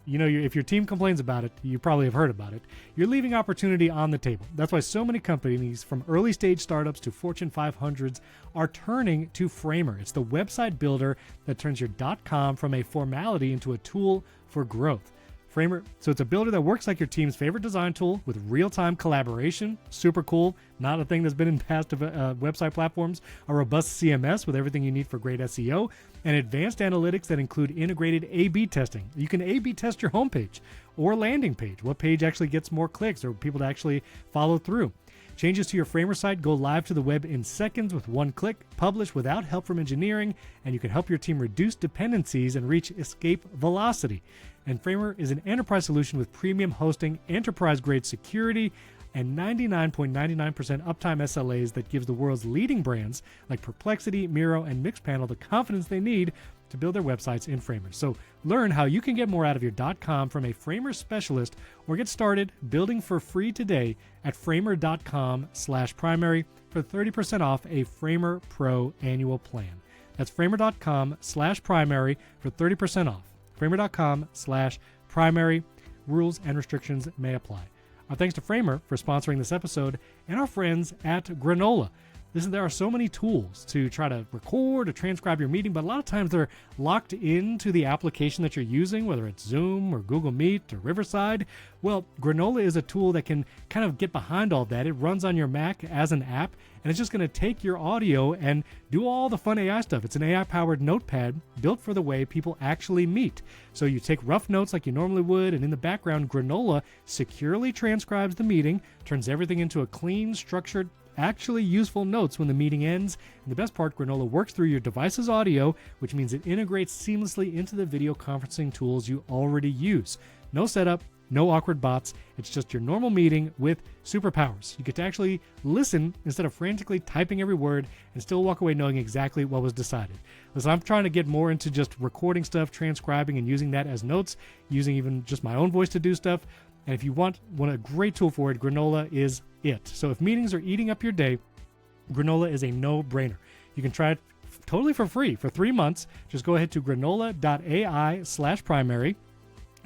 if your team complains about it, you probably have heard about it, you're leaving opportunity on the table. That's why so many companies, from early stage startups to Fortune 500s, are turning to Framer. It's the website builder that turns your .com from a formality into a tool for growth. Framer, so it's a builder that works like your team's favorite design tool with real-time collaboration. Super cool. Not a thing that's been in past website platforms. A robust CMS with everything you need for great SEO, and advanced analytics that include integrated A/B testing. You can A/B test your homepage or landing page. What page actually gets more clicks or people to actually follow through? Changes to your Framer site go live to the web in seconds with one click, publish without help from engineering, and you can help your team reduce dependencies and reach escape velocity. And Framer is an enterprise solution with premium hosting, enterprise-grade security, and 99.99% uptime SLAs that gives the world's leading brands like Perplexity, Miro, and Mixpanel the confidence they need to build their websites in Framer. So learn how you can get more out of your .com from a Framer specialist, or get started building for free today at framer.com/primary for 30% off a Framer Pro annual plan. That's framer.com/primary for 30% off. Framer.com/primary. Rules and restrictions may apply. Our thanks to Framer for sponsoring this episode, and our friends at Granola. There are so many tools to try to record or transcribe your meeting, but a lot of times they're locked into the application that you're using, whether it's Zoom or Google Meet or Riverside. Well, Granola is a tool that can kind of get behind all that. It runs on your Mac as an app, and it's just going to take your audio and do all the fun AI stuff. It's an AI-powered notepad built for the way people actually meet. So you take rough notes like you normally would, and in the background, Granola securely transcribes the meeting, turns everything into a clean, structured, actually useful notes when the meeting ends. And the best part, Granola works through your device's audio, which means it integrates seamlessly into the video conferencing tools you already use. No setup, no awkward bots. It's just your normal meeting with superpowers. You get to actually listen instead of frantically typing every word and still walk away knowing exactly what was decided. Listen, I'm trying to get more into just recording stuff, transcribing, and using that as notes, using even just my own voice to do stuff. And if you want a great tool for it, Granola is it. So if meetings are eating up your day, Granola is a no-brainer. You can try it totally for free for 3 months. Just go ahead to granola.ai/primary.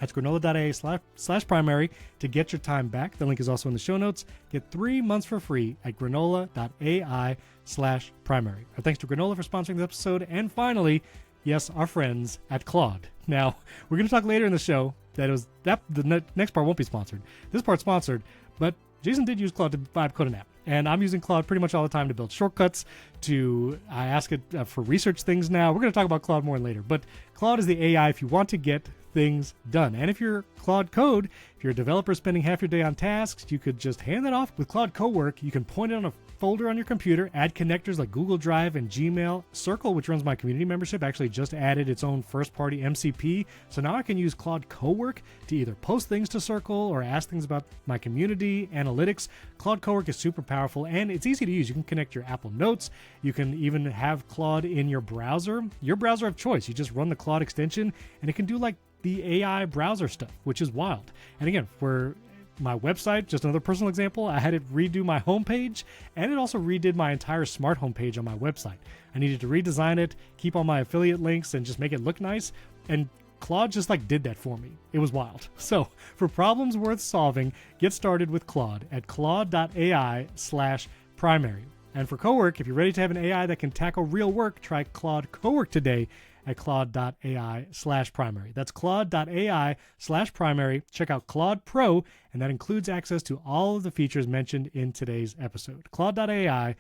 That's granola.ai/primary to get your time back. The link is also in the show notes. Get 3 months for free at granola.ai/primary. Our thanks to Granola for sponsoring this episode. And finally, yes, our friends at Claude. Now, we're going to talk later in the show the next part won't be sponsored. This part's sponsored, but Jason did use Claude to vibe code an app. And I'm using Claude pretty much all the time to build shortcuts, I ask it for research things now. We're going to talk about Claude more later, but Claude is the AI if you want to get things done. And if you're Claude Code, if you're a developer spending half your day on tasks, you could just hand that off. With Claude Cowork, you can point it on a folder on your computer, add connectors like Google Drive and Gmail. Circle, which runs my community membership, actually just added its own first-party MCP. So now I can use Claude Cowork to either post things to Circle or ask things about my community, analytics. Claude Cowork is super powerful, and it's easy to use. You can connect your Apple Notes. You can even have Claude in your browser of choice. You just run the Claude extension, and it can do like the AI browser stuff, which is wild. And again, for my website, just another personal example, I had it redo my homepage, and it also redid my entire smart homepage on my website. I needed to redesign it, keep all my affiliate links, and just make it look nice. And Claude just did that for me. It was wild. So for problems worth solving, get started with Claude at claude.ai/primary. And for Cowork, if you're ready to have an AI that can tackle real work, try Claude Cowork today at claude.ai/primary. That's claude.ai/primary. Check out Claude Pro, and that includes access to all of the features mentioned in today's episode. claude.ai/primary.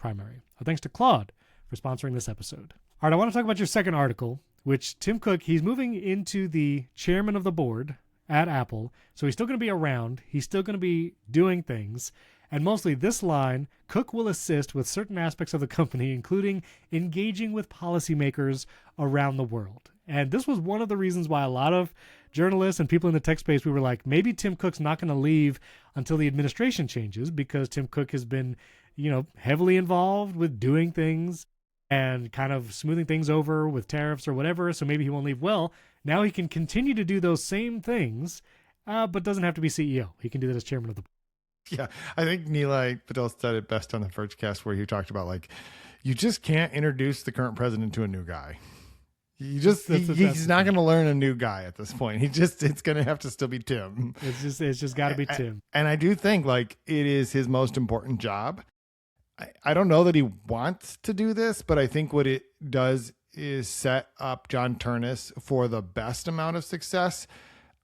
Well, thanks to Claude for sponsoring this episode. All right, I want to talk about your second article, which Tim Cook, he's moving into the chairman of the board at Apple. So he's still going to be around. He's still going to be doing things. And mostly this line, Cook will assist with certain aspects of the company, including engaging with policymakers around the world. And this was one of the reasons why a lot of journalists and people in the tech space, we were like, maybe Tim Cook's not going to leave until the administration changes, because Tim Cook has been, heavily involved with doing things and kind of smoothing things over with tariffs or whatever. So maybe he won't leave. Well, now he can continue to do those same things, but doesn't have to be CEO. He can do that as chairman of the board. Yeah, I think Nilay Patel said it best on the Vergecast, where he talked about you just can't introduce the current president to a new guy. You just he's not going to learn a new guy at this point. It's going to have to still be Tim. It's just got to be Tim. And I do think like it is his most important job. I don't know that he wants to do this, but I think what it does is set up John Ternus for the best amount of success.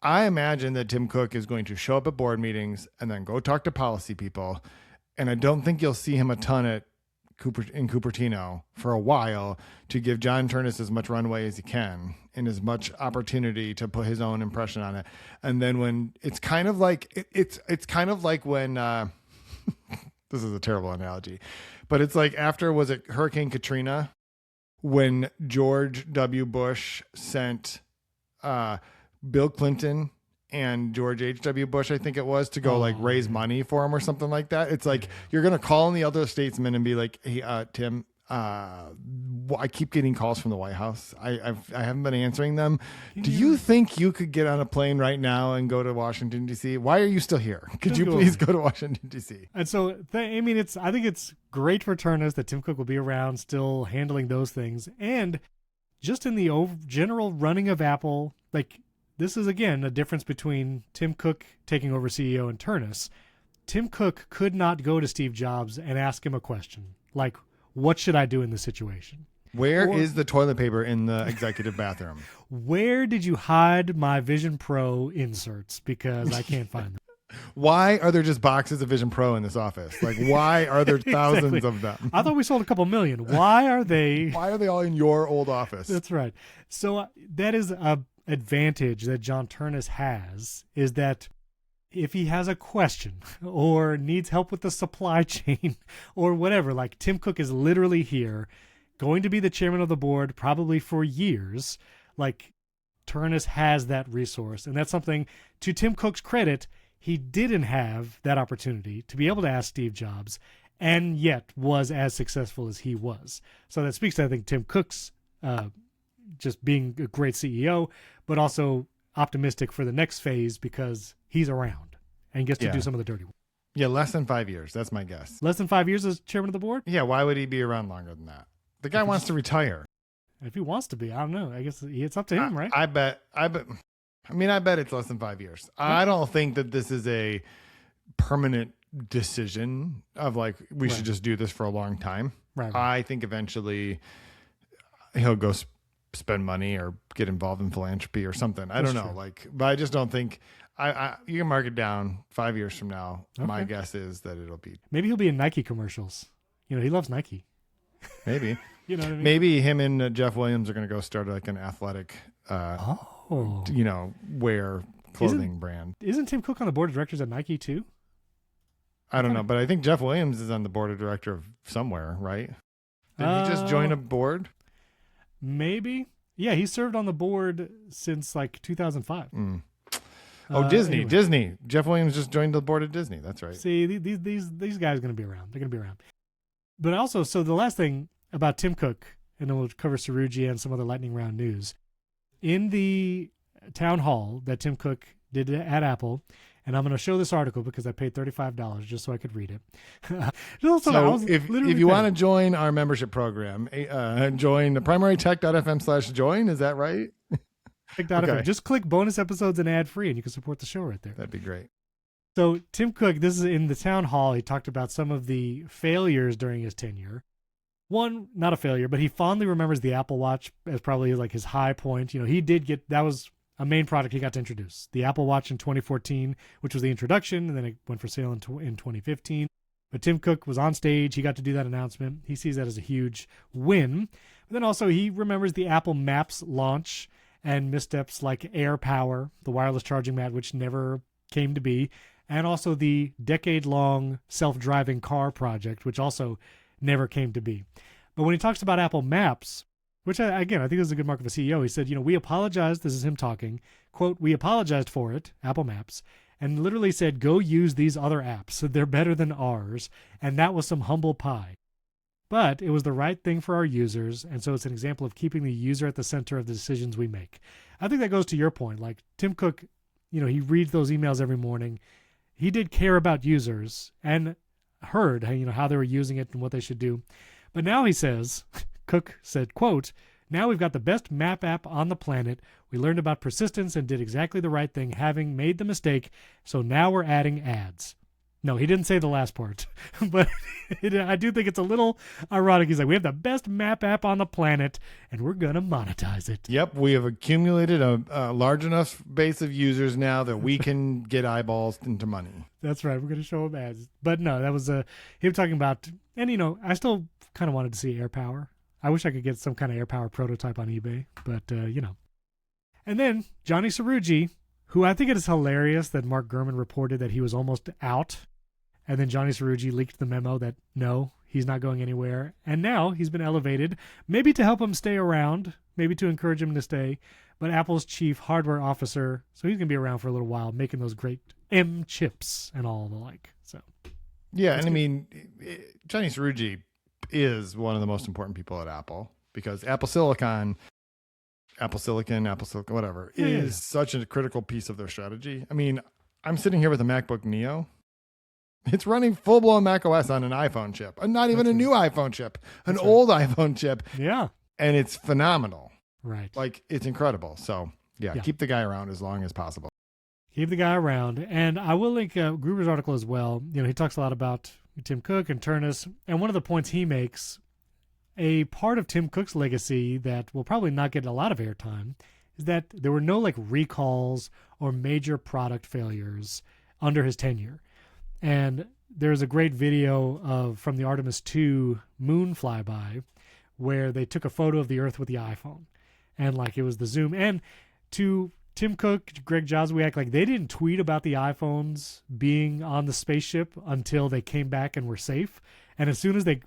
I imagine that Tim Cook is going to show up at board meetings and then go talk to policy people. And I don't think you'll see him a ton in Cupertino for a while to give John Ternus as much runway as he can and as much opportunity to put his own impression on it. And then when it's kind of like when this is a terrible analogy, but it's like after, was it Hurricane Katrina, when George W. Bush sent Bill Clinton and George H.W. Bush, I think it was, to go raise money for him or something like that. It's like, you're going to call in the other statesmen and be like, hey, Tim, I keep getting calls from the White House. I haven't been answering them. Do you think you could get on a plane right now and go to Washington, D.C.? Why are you still here? Could you please go to Washington, D.C.? And so, I think it's great for Ternus that Tim Cook will be around still handling those things. And just in the general running of Apple, like, this is, again, a difference between Tim Cook taking over CEO and Ternus. Tim Cook could not go to Steve Jobs and ask him a question like, what should I do in this situation? Where is the toilet paper in the executive bathroom? Where did you hide my Vision Pro inserts? Because I can't find them. Why are there just boxes of Vision Pro in this office? Like, why are there thousands of them? I thought we sold a couple million. Why are they all in your old office? That's right. So that is a advantage that John Ternus has, is that if he has a question or needs help with the supply chain or whatever, like, Tim Cook is literally here, going to be the chairman of the board probably for years. Like, Ternus has that resource, and that's something, to Tim Cook's credit, he didn't have that opportunity to be able to ask Steve Jobs, and yet was as successful as he was. So that speaks to, I think, Tim Cook's just being a great CEO, but also optimistic for the next phase because he's around and gets to do some of the dirty work. Yeah, less than 5 years. That's my guess. Less than 5 years as chairman of the board? Yeah, why would he be around longer than that? The guy wants to retire. If he wants to be, I don't know. I guess it's up to him, right? I bet it's less than 5 years. I don't think that this is a permanent decision of like, we should just do this for a long time. Right. I think eventually he'll go spend money or get involved in philanthropy or something. I don't know. True. But I just don't think you can mark it down 5 years from now. Okay. My guess is that it'll be, maybe he'll be in Nike commercials. He loves Nike. Maybe. You know what I mean? Maybe him and Jeff Williams are going to go start like an athletic, wear clothing brand. Isn't Tim Cook on the board of directors at Nike too? I don't know, but I think Jeff Williams is on the board of director of somewhere, right? Did he just join a board? Maybe. Yeah, he served on the board since like 2005. Disney. Anyway. Disney. Jeff Williams just joined the board of Disney. That's right. See, these guys are going to be around. They're going to be around. But also, so the last thing about Tim Cook, and then we'll cover Saruji and some other lightning round news. In the town hall that Tim Cook did at Apple, and I'm going to show this article because I paid $35 just so I could read it. So if you want to join our membership program, join the primarytech.fm/join. Is that right? Okay. Just click bonus episodes and ad free, and you can support the show right there. That'd be great. So Tim Cook, this is in the town hall. He talked about some of the failures during his tenure. One, not a failure, but he fondly remembers the Apple Watch as probably like his high point. He did get, that was a main product he got to introduce. The Apple Watch in 2014, which was the introduction, and then it went for sale in 2015. But Tim Cook was on stage. He got to do that announcement. He sees that as a huge win. But then also he remembers the Apple Maps launch and missteps like AirPower, the wireless charging mat, which never came to be, and also the decade-long self-driving car project, which also never came to be. But when he talks about Apple Maps, which I think is a good mark of a CEO, he said, we apologized, this is him talking, quote, we apologized for it, Apple Maps, and literally said, go use these other apps. They're better than ours. And that was some humble pie. But it was the right thing for our users, and so it's an example of keeping the user at the center of the decisions we make. I think that goes to your point. Like Tim Cook, he reads those emails every morning. He did care about users and heard, how they were using it and what they should do. But now he says, Cook said, quote, "Now we've got the best map app on the planet. We learned about persistence and did exactly the right thing, having made the mistake. So now we're adding ads." No, he didn't say the last part, but I do think it's a little ironic. He's like, we have the best map app on the planet, and we're going to monetize it. Yep, we have accumulated a large enough base of users now that we can get eyeballs into money. That's right. We're going to show him ads. But no, that was him talking about, and I still kind of wanted to see AirPower. I wish I could get some kind of AirPower prototype on eBay, but And then Johnny Cerrugi, who I think it is hilarious that Mark Gurman reported that he was almost out. And then Johnny Cerrugi leaked the memo that, no, he's not going anywhere. And now he's been elevated, maybe to help him stay around, maybe to encourage him to stay, but Apple's chief hardware officer. So he's going to be around for a little while, making those great M chips and all the like. So, yeah, and good. I mean, Johnny Cerrugi is one of the most important people at Apple because Apple Silicon, whatever, is such a critical piece of their strategy. I mean, I'm sitting here with a MacBook Neo. It's running full-blown macOS on an iPhone chip. And not even a new iPhone chip. An old iPhone chip. Yeah. And it's phenomenal. Right. Like, it's incredible. So, yeah, keep the guy around as long as possible. Keep the guy around. And I will link Gruber's article as well. He talks a lot about Tim Cook and Ternus. And one of the points he makes, a part of Tim Cook's legacy that will probably not get a lot of airtime, is that there were no, recalls or major product failures under his tenure. And there's a great video from the Artemis 2 moon flyby where they took a photo of the Earth with the iPhone. And it was the zoom. And to Tim Cook, Greg Joswiak, they didn't tweet about the iPhones being on the spaceship until they came back and were safe. And as soon as they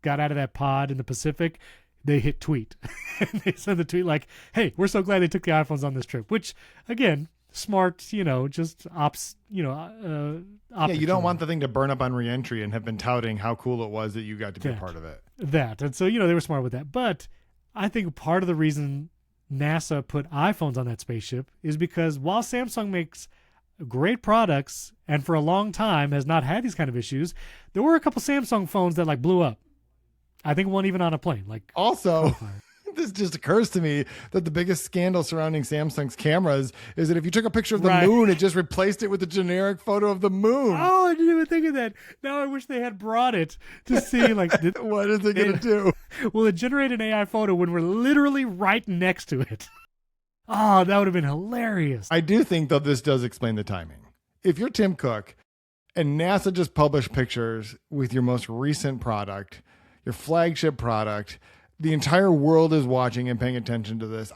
got out of that pod in the Pacific, they hit tweet. And they sent the tweet hey, we're so glad they took the iPhones on this trip. Which, again, smart, just ops, yeah, you don't want the thing to burn up on reentry and have been touting how cool it was that you got to be a part of it. And so, they were smart with that. But I think part of the reason NASA put iPhones on that spaceship is because while Samsung makes great products and for a long time has not had these kind of issues, there were a couple Samsung phones that blew up. I think one even on a plane. Also, this just occurs to me that the biggest scandal surrounding Samsung's cameras is that if you took a picture of the moon, it just replaced it with a generic photo of the moon. Oh, I didn't even think of that. Now I wish they had brought it to see what is it going to do? Will it generate an AI photo when we're literally right next to it? Oh, that would have been hilarious. I do think, though, this does explain the timing. If you're Tim Cook and NASA just published pictures with your most recent product, your flagship product, the entire world is watching and paying attention to this.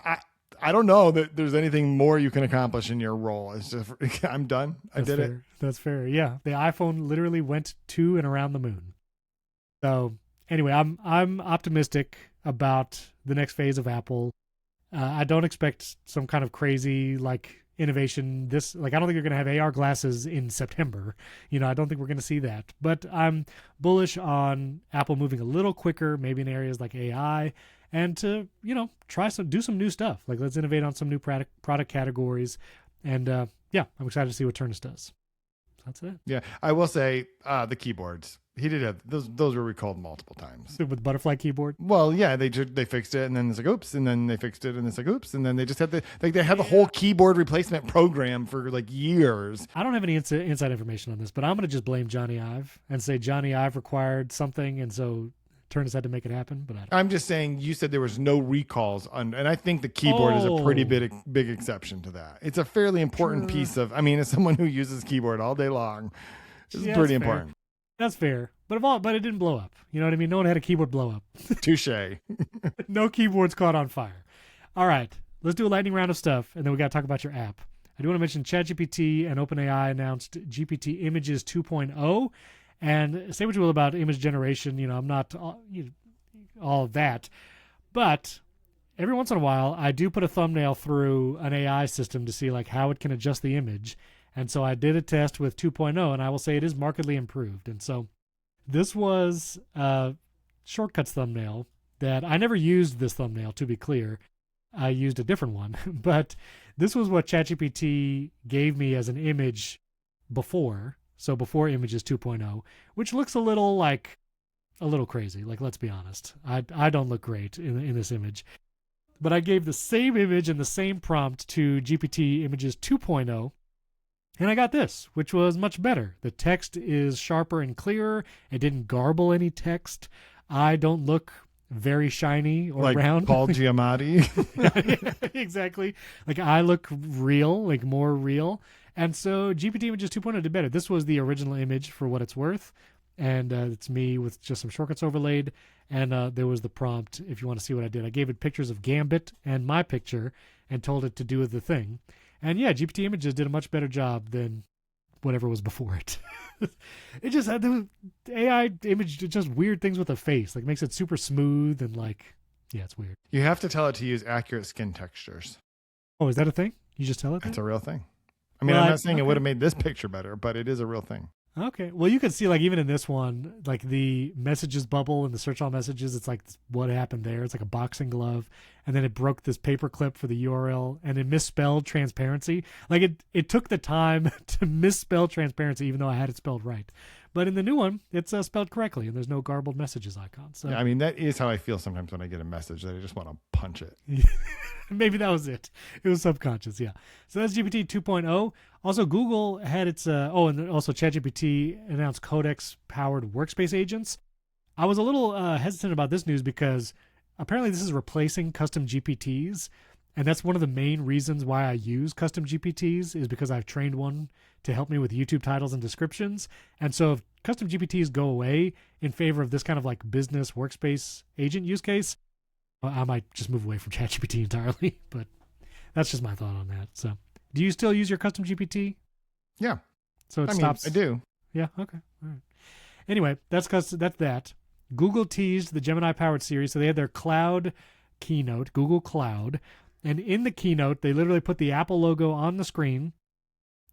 I don't know that there's anything more you can accomplish in your role. It's just, I'm done. I did it. That's fair. Yeah. The iPhone literally went to and around the moon. So anyway, I'm optimistic about the next phase of Apple. I don't expect some kind of crazy innovation. I don't think you're going to have AR glasses in September. I don't think we're going to see that. But I'm bullish on Apple moving a little quicker, maybe in areas like AI, and to, do some new stuff. Let's innovate on some new product categories. And I'm excited to see what Ternus does. So that's it. Yeah, I will say the keyboards. He did have those were recalled multiple times. With butterfly keyboard? Well, yeah, they fixed it, and then it's oops, and then they fixed it, and it's oops, and then they just had they had the whole keyboard replacement program for years. I don't have any inside information on this, but I'm going to just blame Johnny Ive and say Johnny Ive required something, and so Ternus had to make it happen. But I'm just saying, you said there was no recalls and I think the keyboard is a pretty big exception to that. It's a fairly important piece of. I mean, as someone who uses keyboard all day long, it's pretty important. That's fair. But it didn't blow up. You know what I mean? No one had a keyboard blow up. Touché. No keyboards caught on fire. All right. Let's do a lightning round of stuff, and then we got to talk about your app. I do want to mention ChatGPT and OpenAI announced GPT Images 2.0. And say what you will about image generation. I'm not all of that. But every once in a while, I do put a thumbnail through an AI system to see how it can adjust the image. And so I did a test with 2.0, and I will say it is markedly improved. And so this was a Shortcuts thumbnail that I never used this thumbnail, to be clear. I used a different one. But this was what ChatGPT gave me as an image before. So before Images 2.0, which looks a little a little crazy. Like, let's be honest. I don't look great in this image. But I gave the same image and the same prompt to GPT Images 2.0, and I got this, which was much better. The text is sharper and clearer. It didn't garble any text. I don't look very shiny or like round. Paul Giamatti. Exactly. Like, I look real, like more real. And so GPT Images 2.0 did better. This was the original image for what it's worth. And it's me with just some shortcuts overlaid. And there was the prompt, if you want to see what I did. I gave it pictures of Gambit and my picture and told it to do the thing. And yeah, GPT Images did a much better job than whatever was before it. It just had the AI image just weird things with the face. Like, makes it super smooth and like, yeah, it's weird. You have to tell it to use accurate skin textures. Oh, is that a thing? You just tell it that? It's a real thing. I mean, Well, I'm not saying it would have made this picture better, but it is a real thing. Okay. Well, you can see, like, even in this one, like the messages bubble and the search all messages, it's like what happened there. It's like a boxing glove. And then it broke this paper clip for the URL and it misspelled transparency. Like, it took the time to misspell transparency, even though I had it spelled right. But in the new one, it's spelled correctly and there's no garbled messages icon. So Yeah, I mean, that is how I feel sometimes when I get a message that I just want to punch it. maybe that was it. It was subconscious, yeah. So that's GPT 2.0. Also, Google had its, and also ChatGPT announced Codex-powered workspace agents. I was a little hesitant about this news because apparently this is replacing custom GPTs, and that's one of the main reasons why I use custom GPTs is because I've trained one to help me with YouTube titles and descriptions. And so if custom GPTs go away in favor of this kind of like business workspace agent use case, I might just move away from ChatGPT entirely, but that's just my thought on that. So, do you still use your custom GPT? Yeah. So it I stops. mean, I do. Yeah. Okay. All right. Anyway, that's that. Google teased the Gemini-powered series, so they had their cloud keynote, Google Cloud, and in the keynote, they literally put the Apple logo on the screen.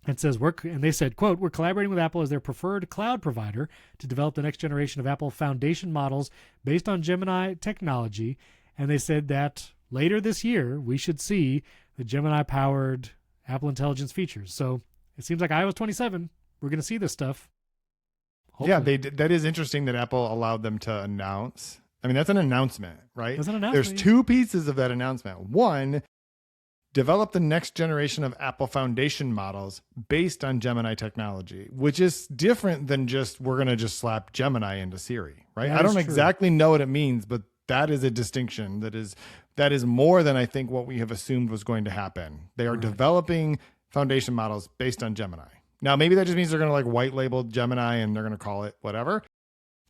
It says, and they said, quote, "We're collaborating with Apple as their preferred cloud provider to develop the next generation of Apple foundation models based on Gemini technology." And they said that later this year, we should see the Gemini-powered Apple Intelligence features. So it seems like iOS 27, we're going to see this stuff. Hopefully. Yeah, that is interesting that Apple allowed them to announce. I mean, that's an announcement, right? That's an announcement. There's two pieces of that announcement. One, develop the next generation of Apple foundation models based on Gemini technology, which is different than just we're going to just slap Gemini into Siri, right? I don't exactly know what it means, but that is a distinction that is more than I think what we have assumed was going to happen. They are developing foundation models based on Gemini. Now, maybe that just means they're going to like white label Gemini and they're going to call it whatever.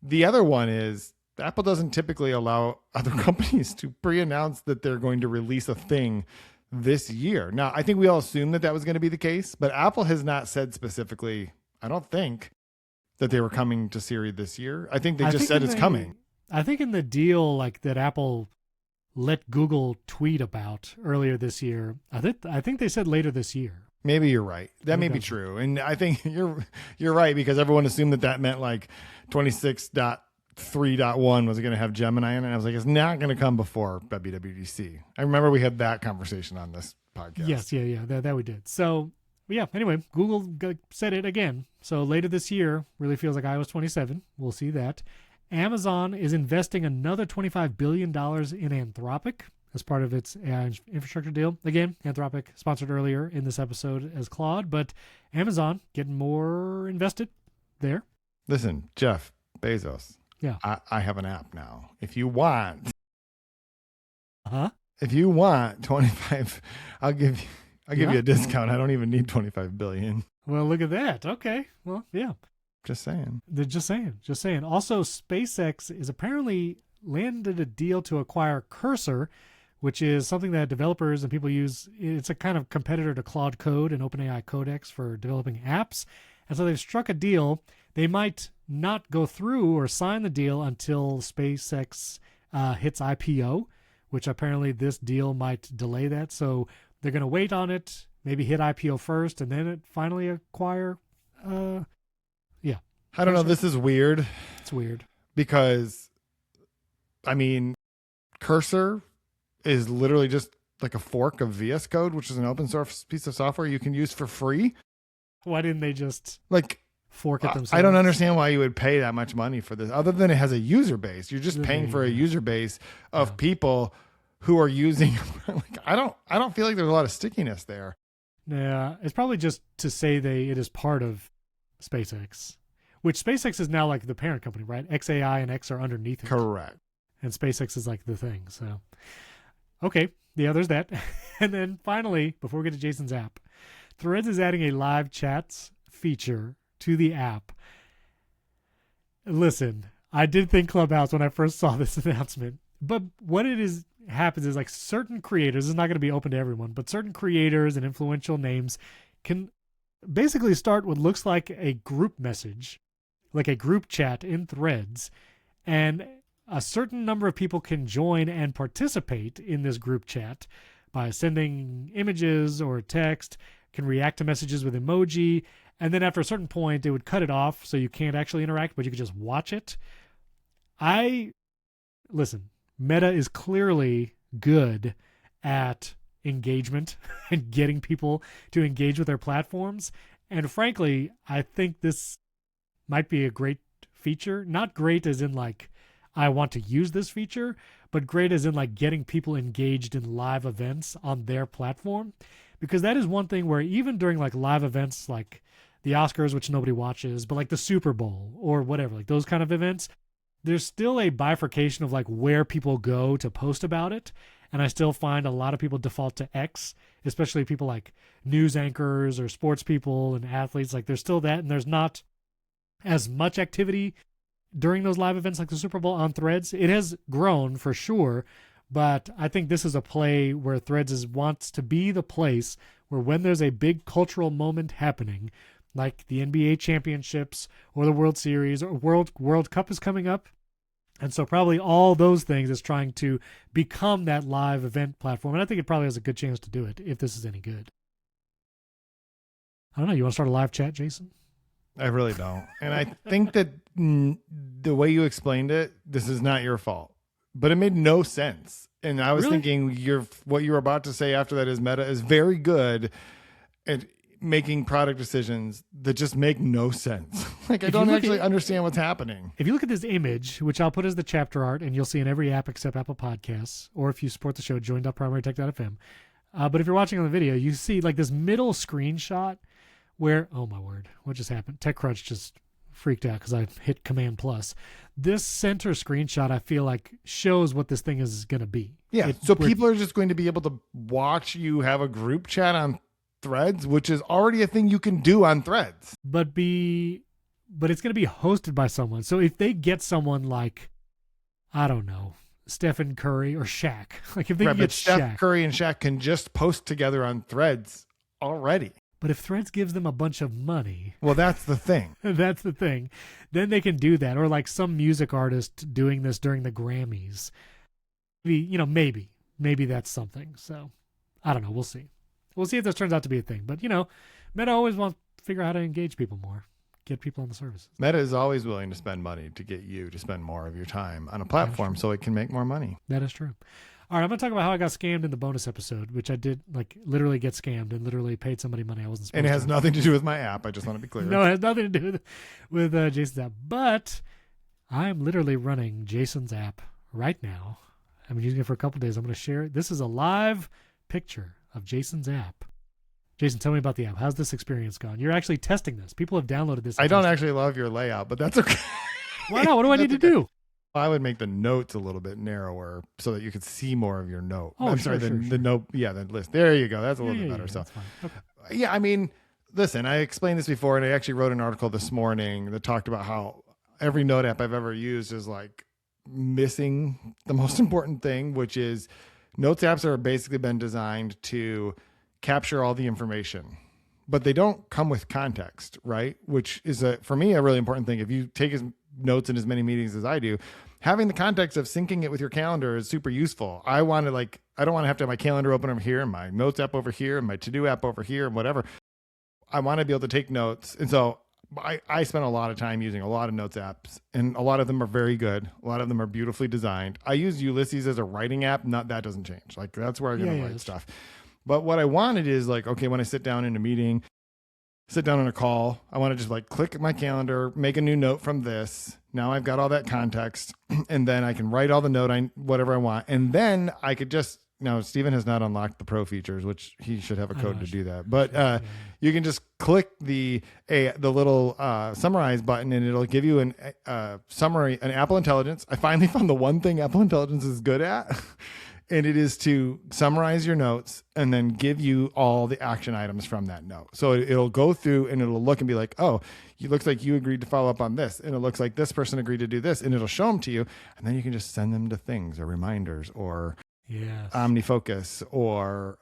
The other one is Apple doesn't typically allow other companies to pre-announce that they're going to release a thing this year. Now, I think we all assumed that was going to be the case, but Apple has not said specifically, I don't think, that they were coming to Siri this year. I think they just said it's coming. I think in the deal like that Apple let Google tweet about earlier this year, I think they said later this year. Maybe you're right. That may be true. And I think you're right because everyone assumed that meant like 26.3.1 was going to have Gemini in it. And I was like, it's not going to come before WWDC. I remember we had that conversation on this podcast. Yes, yeah, that we did. So, yeah, anyway, Google said it again. So later this year really feels like iOS 27. We'll see that. Amazon is investing another $25 billion in Anthropic as part of its AI infrastructure deal. Again, Anthropic sponsored earlier in this episode as Claude, but Amazon getting more invested there. Listen, Jeff Bezos. Yeah. I have an app now. If you want, if you want 25, I'll give you a discount. I don't even need 25 billion. Well, look at that. Okay. Well, yeah. Just saying. Just saying. Also, SpaceX is apparently landed a deal to acquire Cursor, which is something that developers and people use. It's a kind of competitor to Claude Code and OpenAI Codex for developing apps. And so they've struck a deal. They might not go through or sign the deal until SpaceX hits IPO, which apparently this deal might delay that. So they're going to wait on it, maybe hit IPO first, and then finally acquire. Yeah. I don't know. This is weird. It's weird. Because, I mean, Cursor is literally just like a fork of VS Code, which is an open source piece of software you can use for free. Why didn't they just... Like, fork it themselves. I don't understand why you would pay that much money for this, other than it has a user base. You're just paying for a user base of people who are using. Like, I don't feel like there's a lot of stickiness there. Yeah, it's probably just to say it is part of SpaceX, which SpaceX is now like the parent company, right? XAI and X are underneath it. Correct. And SpaceX is like the thing. So, okay, yeah, there's that. And then finally, before we get to Jason's app, Threads is adding a live chats feature to the app. Listen, I did think Clubhouse when I first saw this announcement, but what happens is like certain creators, this is not going to be open to everyone, but certain creators and influential names can basically start what looks like a group message, like a group chat in Threads, and a certain number of people can join and participate in this group chat by sending images or text, can react to messages with emoji, and then after a certain point, it would cut it off so you can't actually interact, but you could just watch it. Listen, Meta is clearly good at engagement and getting people to engage with their platforms. And frankly, I think this might be a great feature. Not great as in like, I want to use this feature, but great as in like getting people engaged in live events on their platform. Because that is one thing where even during like live events like the Oscars, which nobody watches, but like the Super Bowl or whatever, like those kind of events, there's still a bifurcation of like where people go to post about it. And I still find a lot of people default to X, especially people like news anchors or sports people and athletes. Like there's still that, and there's not as much activity during those live events like the Super Bowl on Threads. It has grown for sure, but I think this is a play where Threads wants to be the place where when there's a big cultural moment happening, like the NBA championships or the World Series or World Cup is coming up. And so probably all those things is trying to become that live event platform. And I think it probably has a good chance to do it if this is any good. I don't know. You want to start a live chat, Jason? I really don't. And I think that the way you explained it, this is not your fault. But it made no sense. And I was thinking what you were about to say after that is Meta is very good at making product decisions that just make no sense. Like I don't actually understand what's happening. If you look at this image, which I'll put as the chapter art, and you'll see in every app except Apple Podcasts, or if you support the show, join.primarytech.fm. But if you're watching on the video, you see like this middle screenshot where, oh my word, what just happened? TechCrunch just freaked out because I hit Command Plus. This center screenshot, I feel like, shows what this thing is going to be. Yeah, so people are just going to be able to watch you have a group chat on Threads, which is already a thing you can do on Threads. But it's going to be hosted by someone. So if they get someone like, I don't know, Stephen Curry or Shaq, like if they get Steph Curry and Shaq can just post together on Threads already. But if Threads gives them a bunch of money, well, that's the thing. That's the thing. Then they can do that. Or like some music artist doing this during the Grammys. Maybe that's something. So I don't know. We'll see. We'll see if this turns out to be a thing. But, Meta always wants to figure out how to engage people more, get people on the services. Meta is always willing to spend money to get you to spend more of your time on a platform so it can make more money. That is true. All right, I'm going to talk about how I got scammed in the bonus episode, which I did literally get scammed and literally paid somebody money I wasn't supposed to. And it has nothing to do with my app. I just want to be clear. No, it has nothing to do with Jason's app. But I'm literally running Jason's app right now. I've been using it for a couple of days. I'm going to share it. This is a live picture of Jason's app. Jason, tell me about the app. How's this experience gone? You're actually testing this. People have downloaded this. I don't actually love your layout, but that's okay. Why not? What do I need to do? I would make the notes a little bit narrower so that you could see more of your note. Oh, I'm sorry, the note. Yeah, the list. There you go. That's a little bit better. So, okay. Yeah, I mean, listen, I explained this before, and I actually wrote an article this morning that talked about how every note app I've ever used is like missing the most important thing, which is notes apps are basically been designed to capture all the information, but they don't come with context, right? Which is for me a really important thing. If you take notes in as many meetings as I do, having the context of syncing it with your calendar is super useful. I don't want to have to have my calendar open over here and my notes app over here and my to-do app over here and whatever. I want to be able to take notes. And so I spend a lot of time using a lot of notes apps, and a lot of them are very good. A lot of them are beautifully designed. I use Ulysses as a writing app. That doesn't change. Like that's where I'm going to write stuff. But what I wanted is like, okay, when I sit down in a meeting, sit down on a call. I want to just like click my calendar, make a new note from this. Now I've got all that context, and then I can write all the note, whatever I want. And then I could just, now Steven has not unlocked the pro features, which he should have a code to do that. But you can just click the little summarize button, and it'll give you an summary, an Apple Intelligence. I finally found the one thing Apple Intelligence is good at. And it is to summarize your notes and then give you all the action items from that note. So it'll go through and it'll look and be like, oh, it looks like you agreed to follow up on this. And it looks like this person agreed to do this. And it'll show them to you. And then you can just send them to things or reminders or OmniFocus or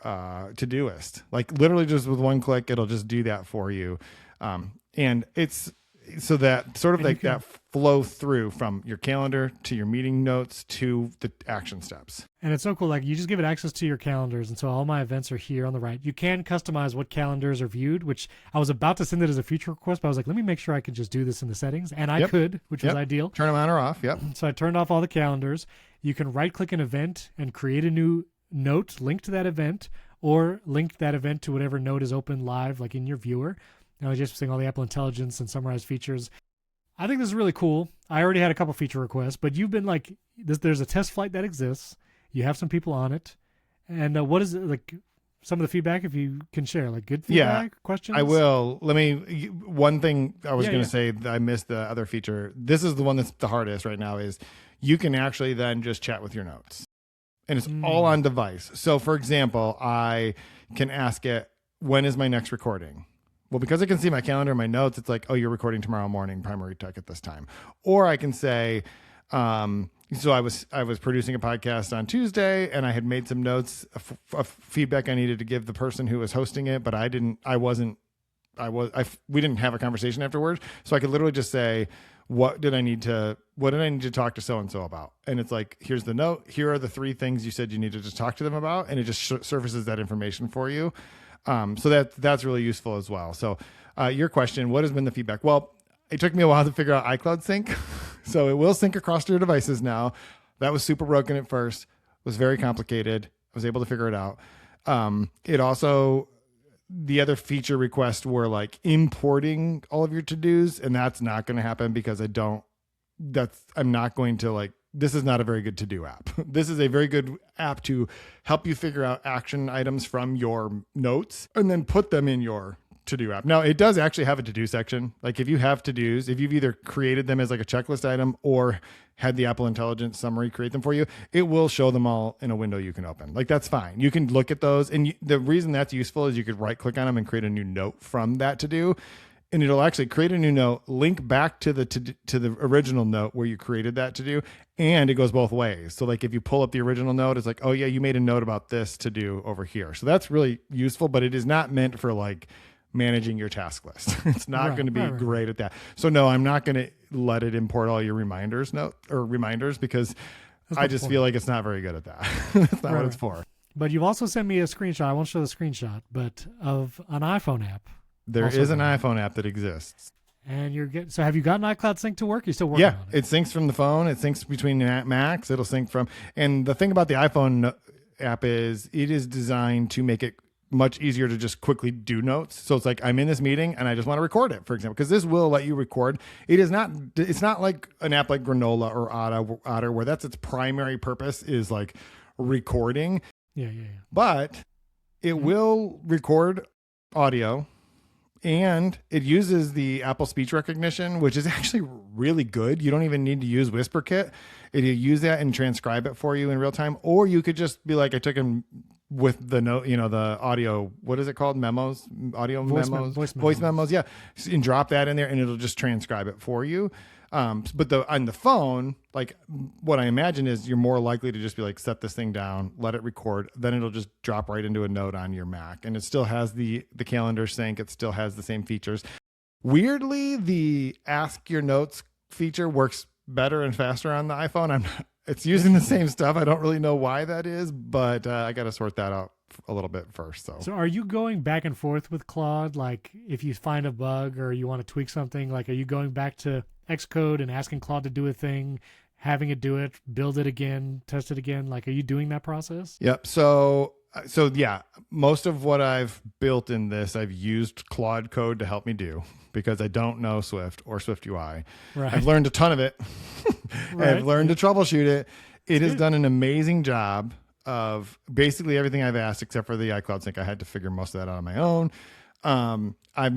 Todoist. Like literally just with one click, it'll just do that for you. And it's so that sort of like that flow through from your calendar to your meeting notes to the action steps. And it's so cool. Like you just give it access to your calendars. And so all my events are here on the right. You can customize what calendars are viewed, which I was about to send it as a feature request, but I was like, let me make sure I could just do this in the settings. And I could, which was ideal. Turn them on or off. Yep. So I turned off all the calendars. You can right click an event and create a new note linked to that event, or link that event to whatever note is open live, like in your viewer. Now I just saying all the Apple Intelligence and summarized features. I think this is really cool. I already had a couple feature requests, but you've been like, there's a test flight that exists. You have some people on it. And what is it, like some of the feedback, if you can share, like good feedback, questions? I will. One thing I was going to say that I missed the other feature. This is the one that's the hardest right now is you can actually then just chat with your notes. And it's all on device. So for example, I can ask it, when is my next recording? Well, because I can see my calendar and my notes, it's like, oh, you're recording tomorrow morning, primary tech at this time. Or I can say, so I was producing a podcast on Tuesday and I had made some notes of feedback I needed to give the person who was hosting it, but we didn't have a conversation afterwards. So I could literally just say, what did I need to talk to so-and-so about? And it's like, here's the note. Here are the 3 things you said you needed to talk to them about. And it just surfaces that information for you. So that's really useful as well. So your question, what has been the feedback? Well, it took me a while to figure out iCloud sync. So it will sync across your devices now. That was super broken at first. It was very complicated. I was able to figure it out. It also, the other feature requests were like importing all of your to-dos, and that's not going to happen because I'm not going to like, this is not a very good to-do app. This is a very good app to help you figure out action items from your notes and then put them in your to-do app. Now, it does actually have a to-do section. Like if you have to-dos, if you've either created them as like a checklist item or had the Apple Intelligence summary create them for you, it will show them all in a window you can open. Like that's fine. You can look at those. And the reason that's useful is you could right click on them and create a new note from that to-do. And it'll actually create a new note, link back to the original note where you created that to do, and it goes both ways. So like if you pull up the original note, it's like, oh yeah, you made a note about this to do over here. So that's really useful, but it is not meant for like managing your task list. It's not going to be great at that. So no, I'm not going to let it import all your reminders because I just feel like it's not very good at that. That's not what it's for. But you've also sent me a screenshot. I won't show the screenshot, but of an iPhone app. There is an iPhone app that exists. And so have you gotten iCloud Sync to work? You're still working on it? Yeah, it syncs from the phone. It syncs between Macs. It'll sync from, and the thing about the iPhone app is it is designed to make it much easier to just quickly do notes. So it's like, I'm in this meeting and I just want to record it, for example, because this will let you record. It's not like an app like Granola or Otter where that's its primary purpose is like recording. Yeah. But it will record audio. And it uses the Apple speech recognition, which is actually really good. You don't even need to use WhisperKit. It'll use that and transcribe it for you in real time. Or you could just be like, I took him with the note, the audio, what is it called? Memos, audio memos, voice memos. Yeah. And drop that in there and it'll just transcribe it for you. But on the phone, like what I imagine is you're more likely to just be like, set this thing down, let it record, then it'll just drop right into a note on your Mac. And it still has the calendar sync. It still has the same features. Weirdly, the ask your notes feature works better and faster on the iPhone. It's using the same stuff. I don't really know why that is, but I got to sort that out a little bit first. So are you going back and forth with Claude? Like if you find a bug or you want to tweak something, like are you going back to Xcode and asking Claude to do a thing, having it do it, build it again, test it again? Like, are you doing that process? Yep. So So yeah, most of what I've built in this, I've used Claude code to help me do because I don't know Swift or Swift UI. Right. I've learned a ton of it. Right. I've learned to troubleshoot it. It has good. done an amazing job of basically everything I've asked except for the iCloud sync. I had to figure most of that out on my own. I've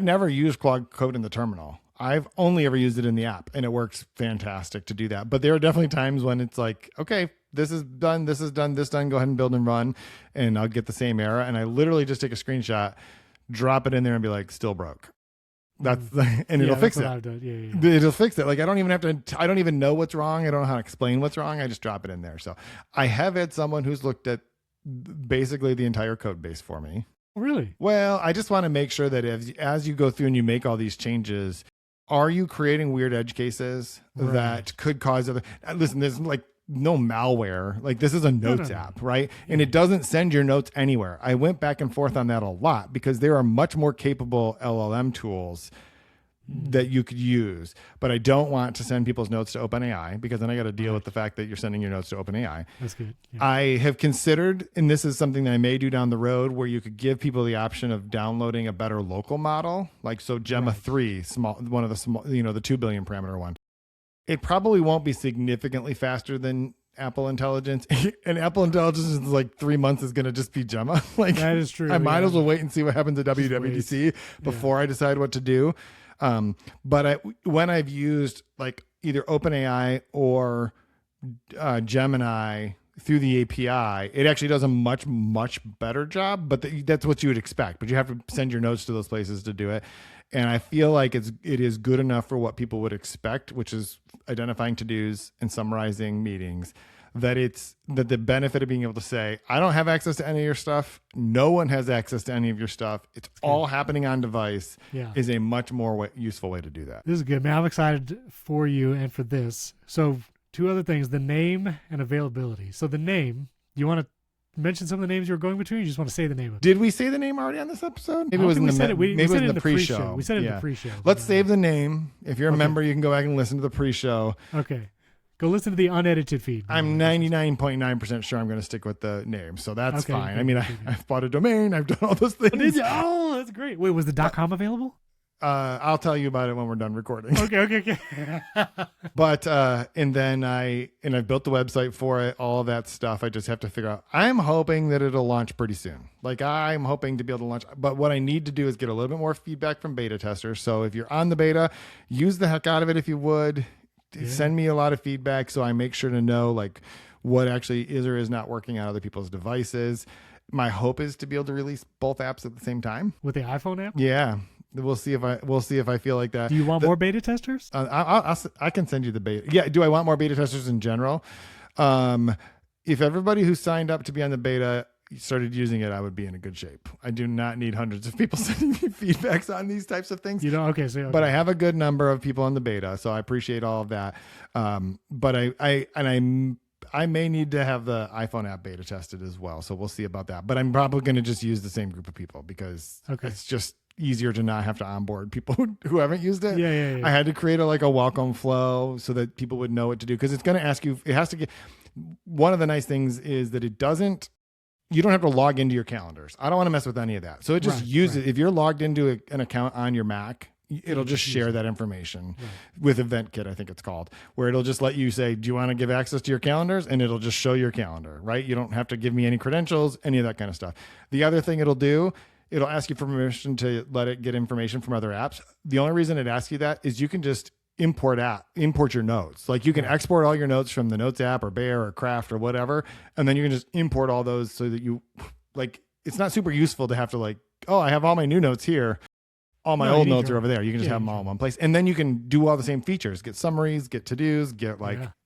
never used Claude code in the terminal. I've only ever used it in the app, and it works fantastic to do that. But there are definitely times when it's like, okay, this is done, this done, go ahead and build and run, and I'll get the same error. And I literally just take a screenshot, drop it in there, and be like, still broke. It'll fix it. It'll fix it. Like I don't even know what's wrong. I don't know how to explain what's wrong. I just drop it in there. So I have had someone who's looked at basically the entire code base for me. Really? Well, I just want to make sure that as you go through and you make all these changes, are you creating weird edge cases that could cause other? Listen, there's like no malware. Like this is a notes app, right? And it doesn't send your notes anywhere. I went back and forth on that a lot because there are much more capable LLM tools that you could use, but I don't want to send people's notes to OpenAI because then I got to deal with the fact that you're sending your notes to OpenAI. That's good. Yeah. I have considered, and this is something that I may do down the road, where you could give people the option of downloading a better local model, like so Gemma 3, one of the small, the 2 billion parameter one. It probably won't be significantly faster than Apple Intelligence, and Apple Intelligence is like 3 months is going to just be Gemma. Like that is true. I might as well wait and see what happens at WWDC before I decide what to do. But when I've used like either OpenAI or Gemini through the API, it actually does a much, much better job, but that's what you would expect, but you have to send your notes to those places to do it. And I feel like it is good enough for what people would expect, which is identifying to-dos and summarizing meetings, that the benefit of being able to say, I don't have access to any of your stuff. No one has access to any of your stuff. It's all happening on device is a much more useful way to do that. This is good, man. I'm excited for you and for this. So 2 other things, the name and availability. So the name, you want to mention some of the names you were going between? You just want to say the name of it? Did we say the name already on this episode? Maybe it was in the pre-show. We said it in the pre-show. Let's save the name. If you're a member, you can go back and listen to the pre-show. Okay. Go listen to the unedited feed. I'm 99.9% sure I'm going to stick with the name, so that's fine. Good, I mean, I've bought a domain. I've done all those things. Did you? Oh, that's great. Wait, was the .com available? I'll tell you about it when we're done recording. Okay. But and I've built the website for it, all of that stuff. I just have to figure out. I'm hoping that it'll launch pretty soon. Like I'm hoping to be able to launch. But what I need to do is get a little bit more feedback from beta testers. So if you're on the beta, use the heck out of it if you would. Send me a lot of feedback so I make sure to know like what actually is or is not working on other people's devices. My hope is to be able to release both apps at the same time with the iPhone app. Yeah. We'll see if I feel like that. Do you want more beta testers? I can send you the beta. Yeah. Do I want more beta testers in general? If everybody who signed up to be on the beta started using it, I would be in a good shape. I do not need hundreds of people sending me feedbacks on these types of things. But I have a good number of people on the beta, so I appreciate all of that. But I may need to have the iPhone app beta tested as well, so we'll see about that. But I'm probably going to just use the same group of people because it's just easier to not have to onboard people who haven't used it. Yeah. I had to create a welcome flow so that people would know what to do, because it's going to ask you. It has to get. One of the nice things is that it doesn't. You don't have to log into your calendars. I don't want to mess with any of that. So it just uses, if you're logged into an account on your Mac, it'll just share that information with EventKit, I think it's called, where it'll just let you say, do you want to give access to your calendars? And it'll just show your calendar, right? You don't have to give me any credentials, any of that kind of stuff. The other thing it'll do, it'll ask you for permission to let it get information from other apps. The only reason it asks you that is you can just import your notes. Like you can export all your notes from the Notes app or Bear or Craft or whatever, and then you can just import all those so that you it's not super useful to have to I have all my new notes here. All my old notes are over there. You can just have them all in one place. And then you can do all the same features, get summaries, get to-dos, get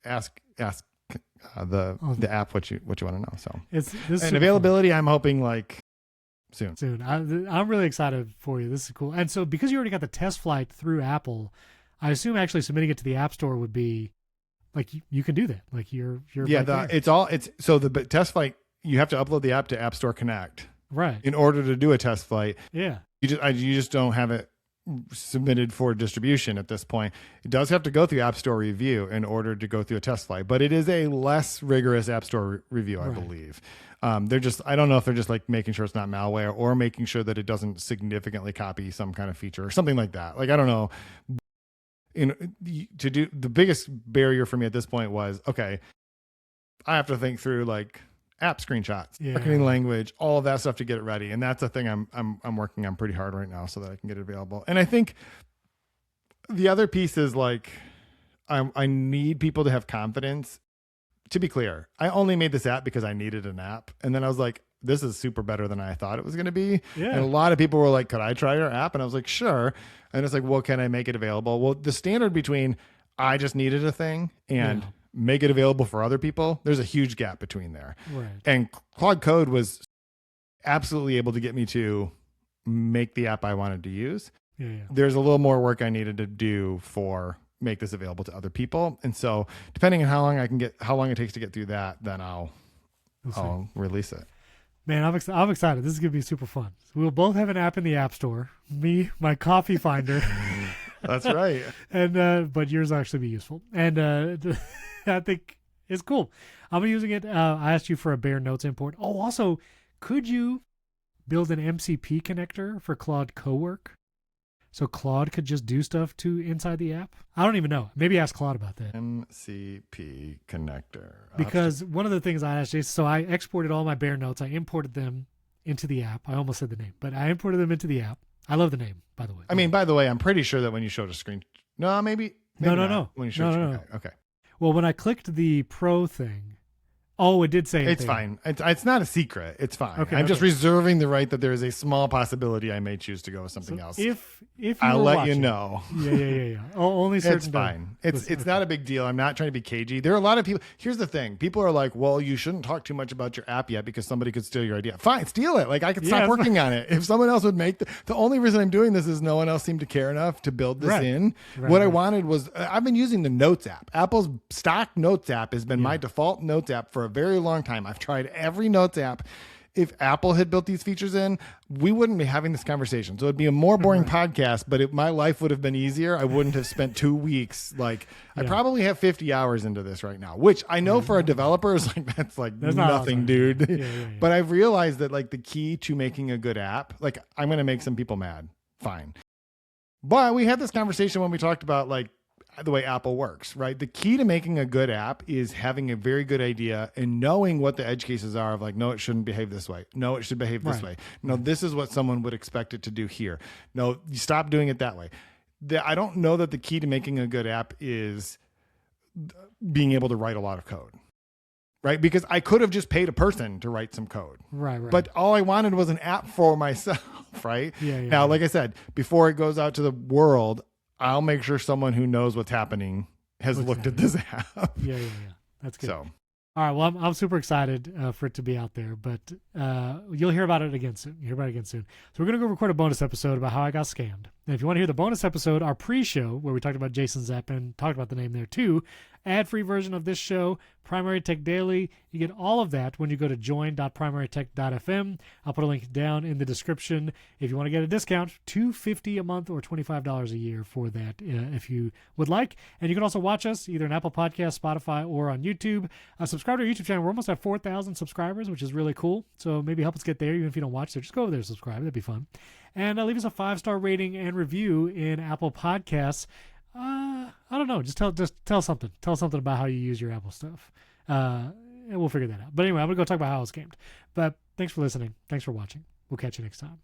ask the app what you want to know. So and availability, I'm hoping soon. I'm really excited for you. This is cool. And so because you already got the test flight through Apple, I assume actually submitting it to the App Store would be you can do that. You're so the test flight, you have to upload the app to App Store Connect, right, in order to do a test flight. Yeah, you just don't have it. submitted for distribution at this point. It does have to go through App Store review in order to go through a test flight, but it is a less rigorous App Store review, I believe. They're just, I don't know if they're just like making sure it's not malware or making sure that it doesn't significantly copy some kind of feature or something like that. Like, I don't know. To do the biggest barrier for me at this point was, okay, I have to think through like app screenshots, marketing language, all of that stuff to get it ready. And that's a thing I'm working on pretty hard right now so that I can get it available. And I think the other piece is like, I need people to have confidence. To be clear, I only made this app because I needed an app. And then I was like, this is super better than I thought it was going to be. Yeah. And a lot of people were like, could I try your app? And I was like, sure. And it's like, well, can I make it available? Well, the standard between I just needed a thing and make it available for other people, there's a huge gap between there. Right. And Claude Code was absolutely able to get me to make the app I wanted to use. Yeah. There's a little more work I needed to do for make this available to other people. And so depending on how long it takes to get through that, then I'll release it. Man, I'm excited. This is going to be super fun. So we'll both have an app in the App Store. Me, my coffee finder. That's right. And but yours will actually be useful. And I think it's cool. I'm using it. I asked you for a bare notes import. Oh, also, could you build an MCP connector for Claude Cowork? So Claude could just do stuff to inside the app? I don't even know. Maybe ask Claude about that. MCP connector. Because one of the things I asked Jason, so I exported all my bare notes. I imported them into the app. I almost said the name, but I imported them into the app. I love the name, by the way. I mean, by the way, I'm pretty sure that when you showed a screen, no. No. When you showed no. Okay. Well, when I clicked the pro thing, oh, it did say it's fine. It's not a secret. It's fine. Okay, I'm just reserving the right that there is a small possibility I may choose to go with something else. If I'll let you know. Yeah. Only certain. It's fine. It's not a big deal. I'm not trying to be cagey. There are a lot of people. Here's the thing. People are like, well, you shouldn't talk too much about your app yet because somebody could steal your idea. Fine, steal it. Like I could stop working on it. If someone else would make the only reason I'm doing this is no one else seemed to care enough to build this in. What I wanted was I've been using the Notes app. Apple's stock Notes app has been my default Notes app for a very long time. I've tried every Notes app. If Apple had built these features in, we wouldn't be having this conversation. So it'd be a more boring podcast, but my life would have been easier. I wouldn't have spent 2 weeks. I probably have 50 hours into this right now, which I know for a developer is that's nothing, dude. But I've realized that the key to making a good app, I'm going to make some people mad. Fine. But we had this conversation when we talked about the way Apple works, right? The key to making a good app is having a very good idea and knowing what the edge cases are of no, it shouldn't behave this way. No, it should behave this way. No, this is what someone would expect it to do here. No, you stop doing it that way. I don't know that the key to making a good app is being able to write a lot of code, right? Because I could have just paid a person to write some code. Right. But all I wanted was an app for myself, right? Now, like I said, before it goes out to the world, I'll make sure someone who knows what's happening has looked at this app. Yeah. That's good. So, all right. Well, I'm super excited for it to be out there, but you'll hear about it again soon. So we're going to go record a bonus episode about how I got scammed. And if you want to hear the bonus episode, our pre-show, where we talked about Jason's app and talked about the name there too, ad-free version of this show, Primary Tech Daily. You get all of that when you go to join.primarytech.fm. I'll put a link down in the description. If you want to get a discount, $250 a month or $25 a year for that if you would like. And you can also watch us either on Apple Podcasts, Spotify, or on YouTube. Subscribe to our YouTube channel. We're almost at 4,000 subscribers, which is really cool. So maybe help us get there, even if you don't watch there. Just go over there and subscribe. That'd be fun. And leave us a 5-star rating and review in Apple Podcasts. I don't know. Just tell something. Tell something about how you use your Apple stuff. And we'll figure that out. But anyway, I'm going to go talk about how I was scammed. But thanks for listening. Thanks for watching. We'll catch you next time.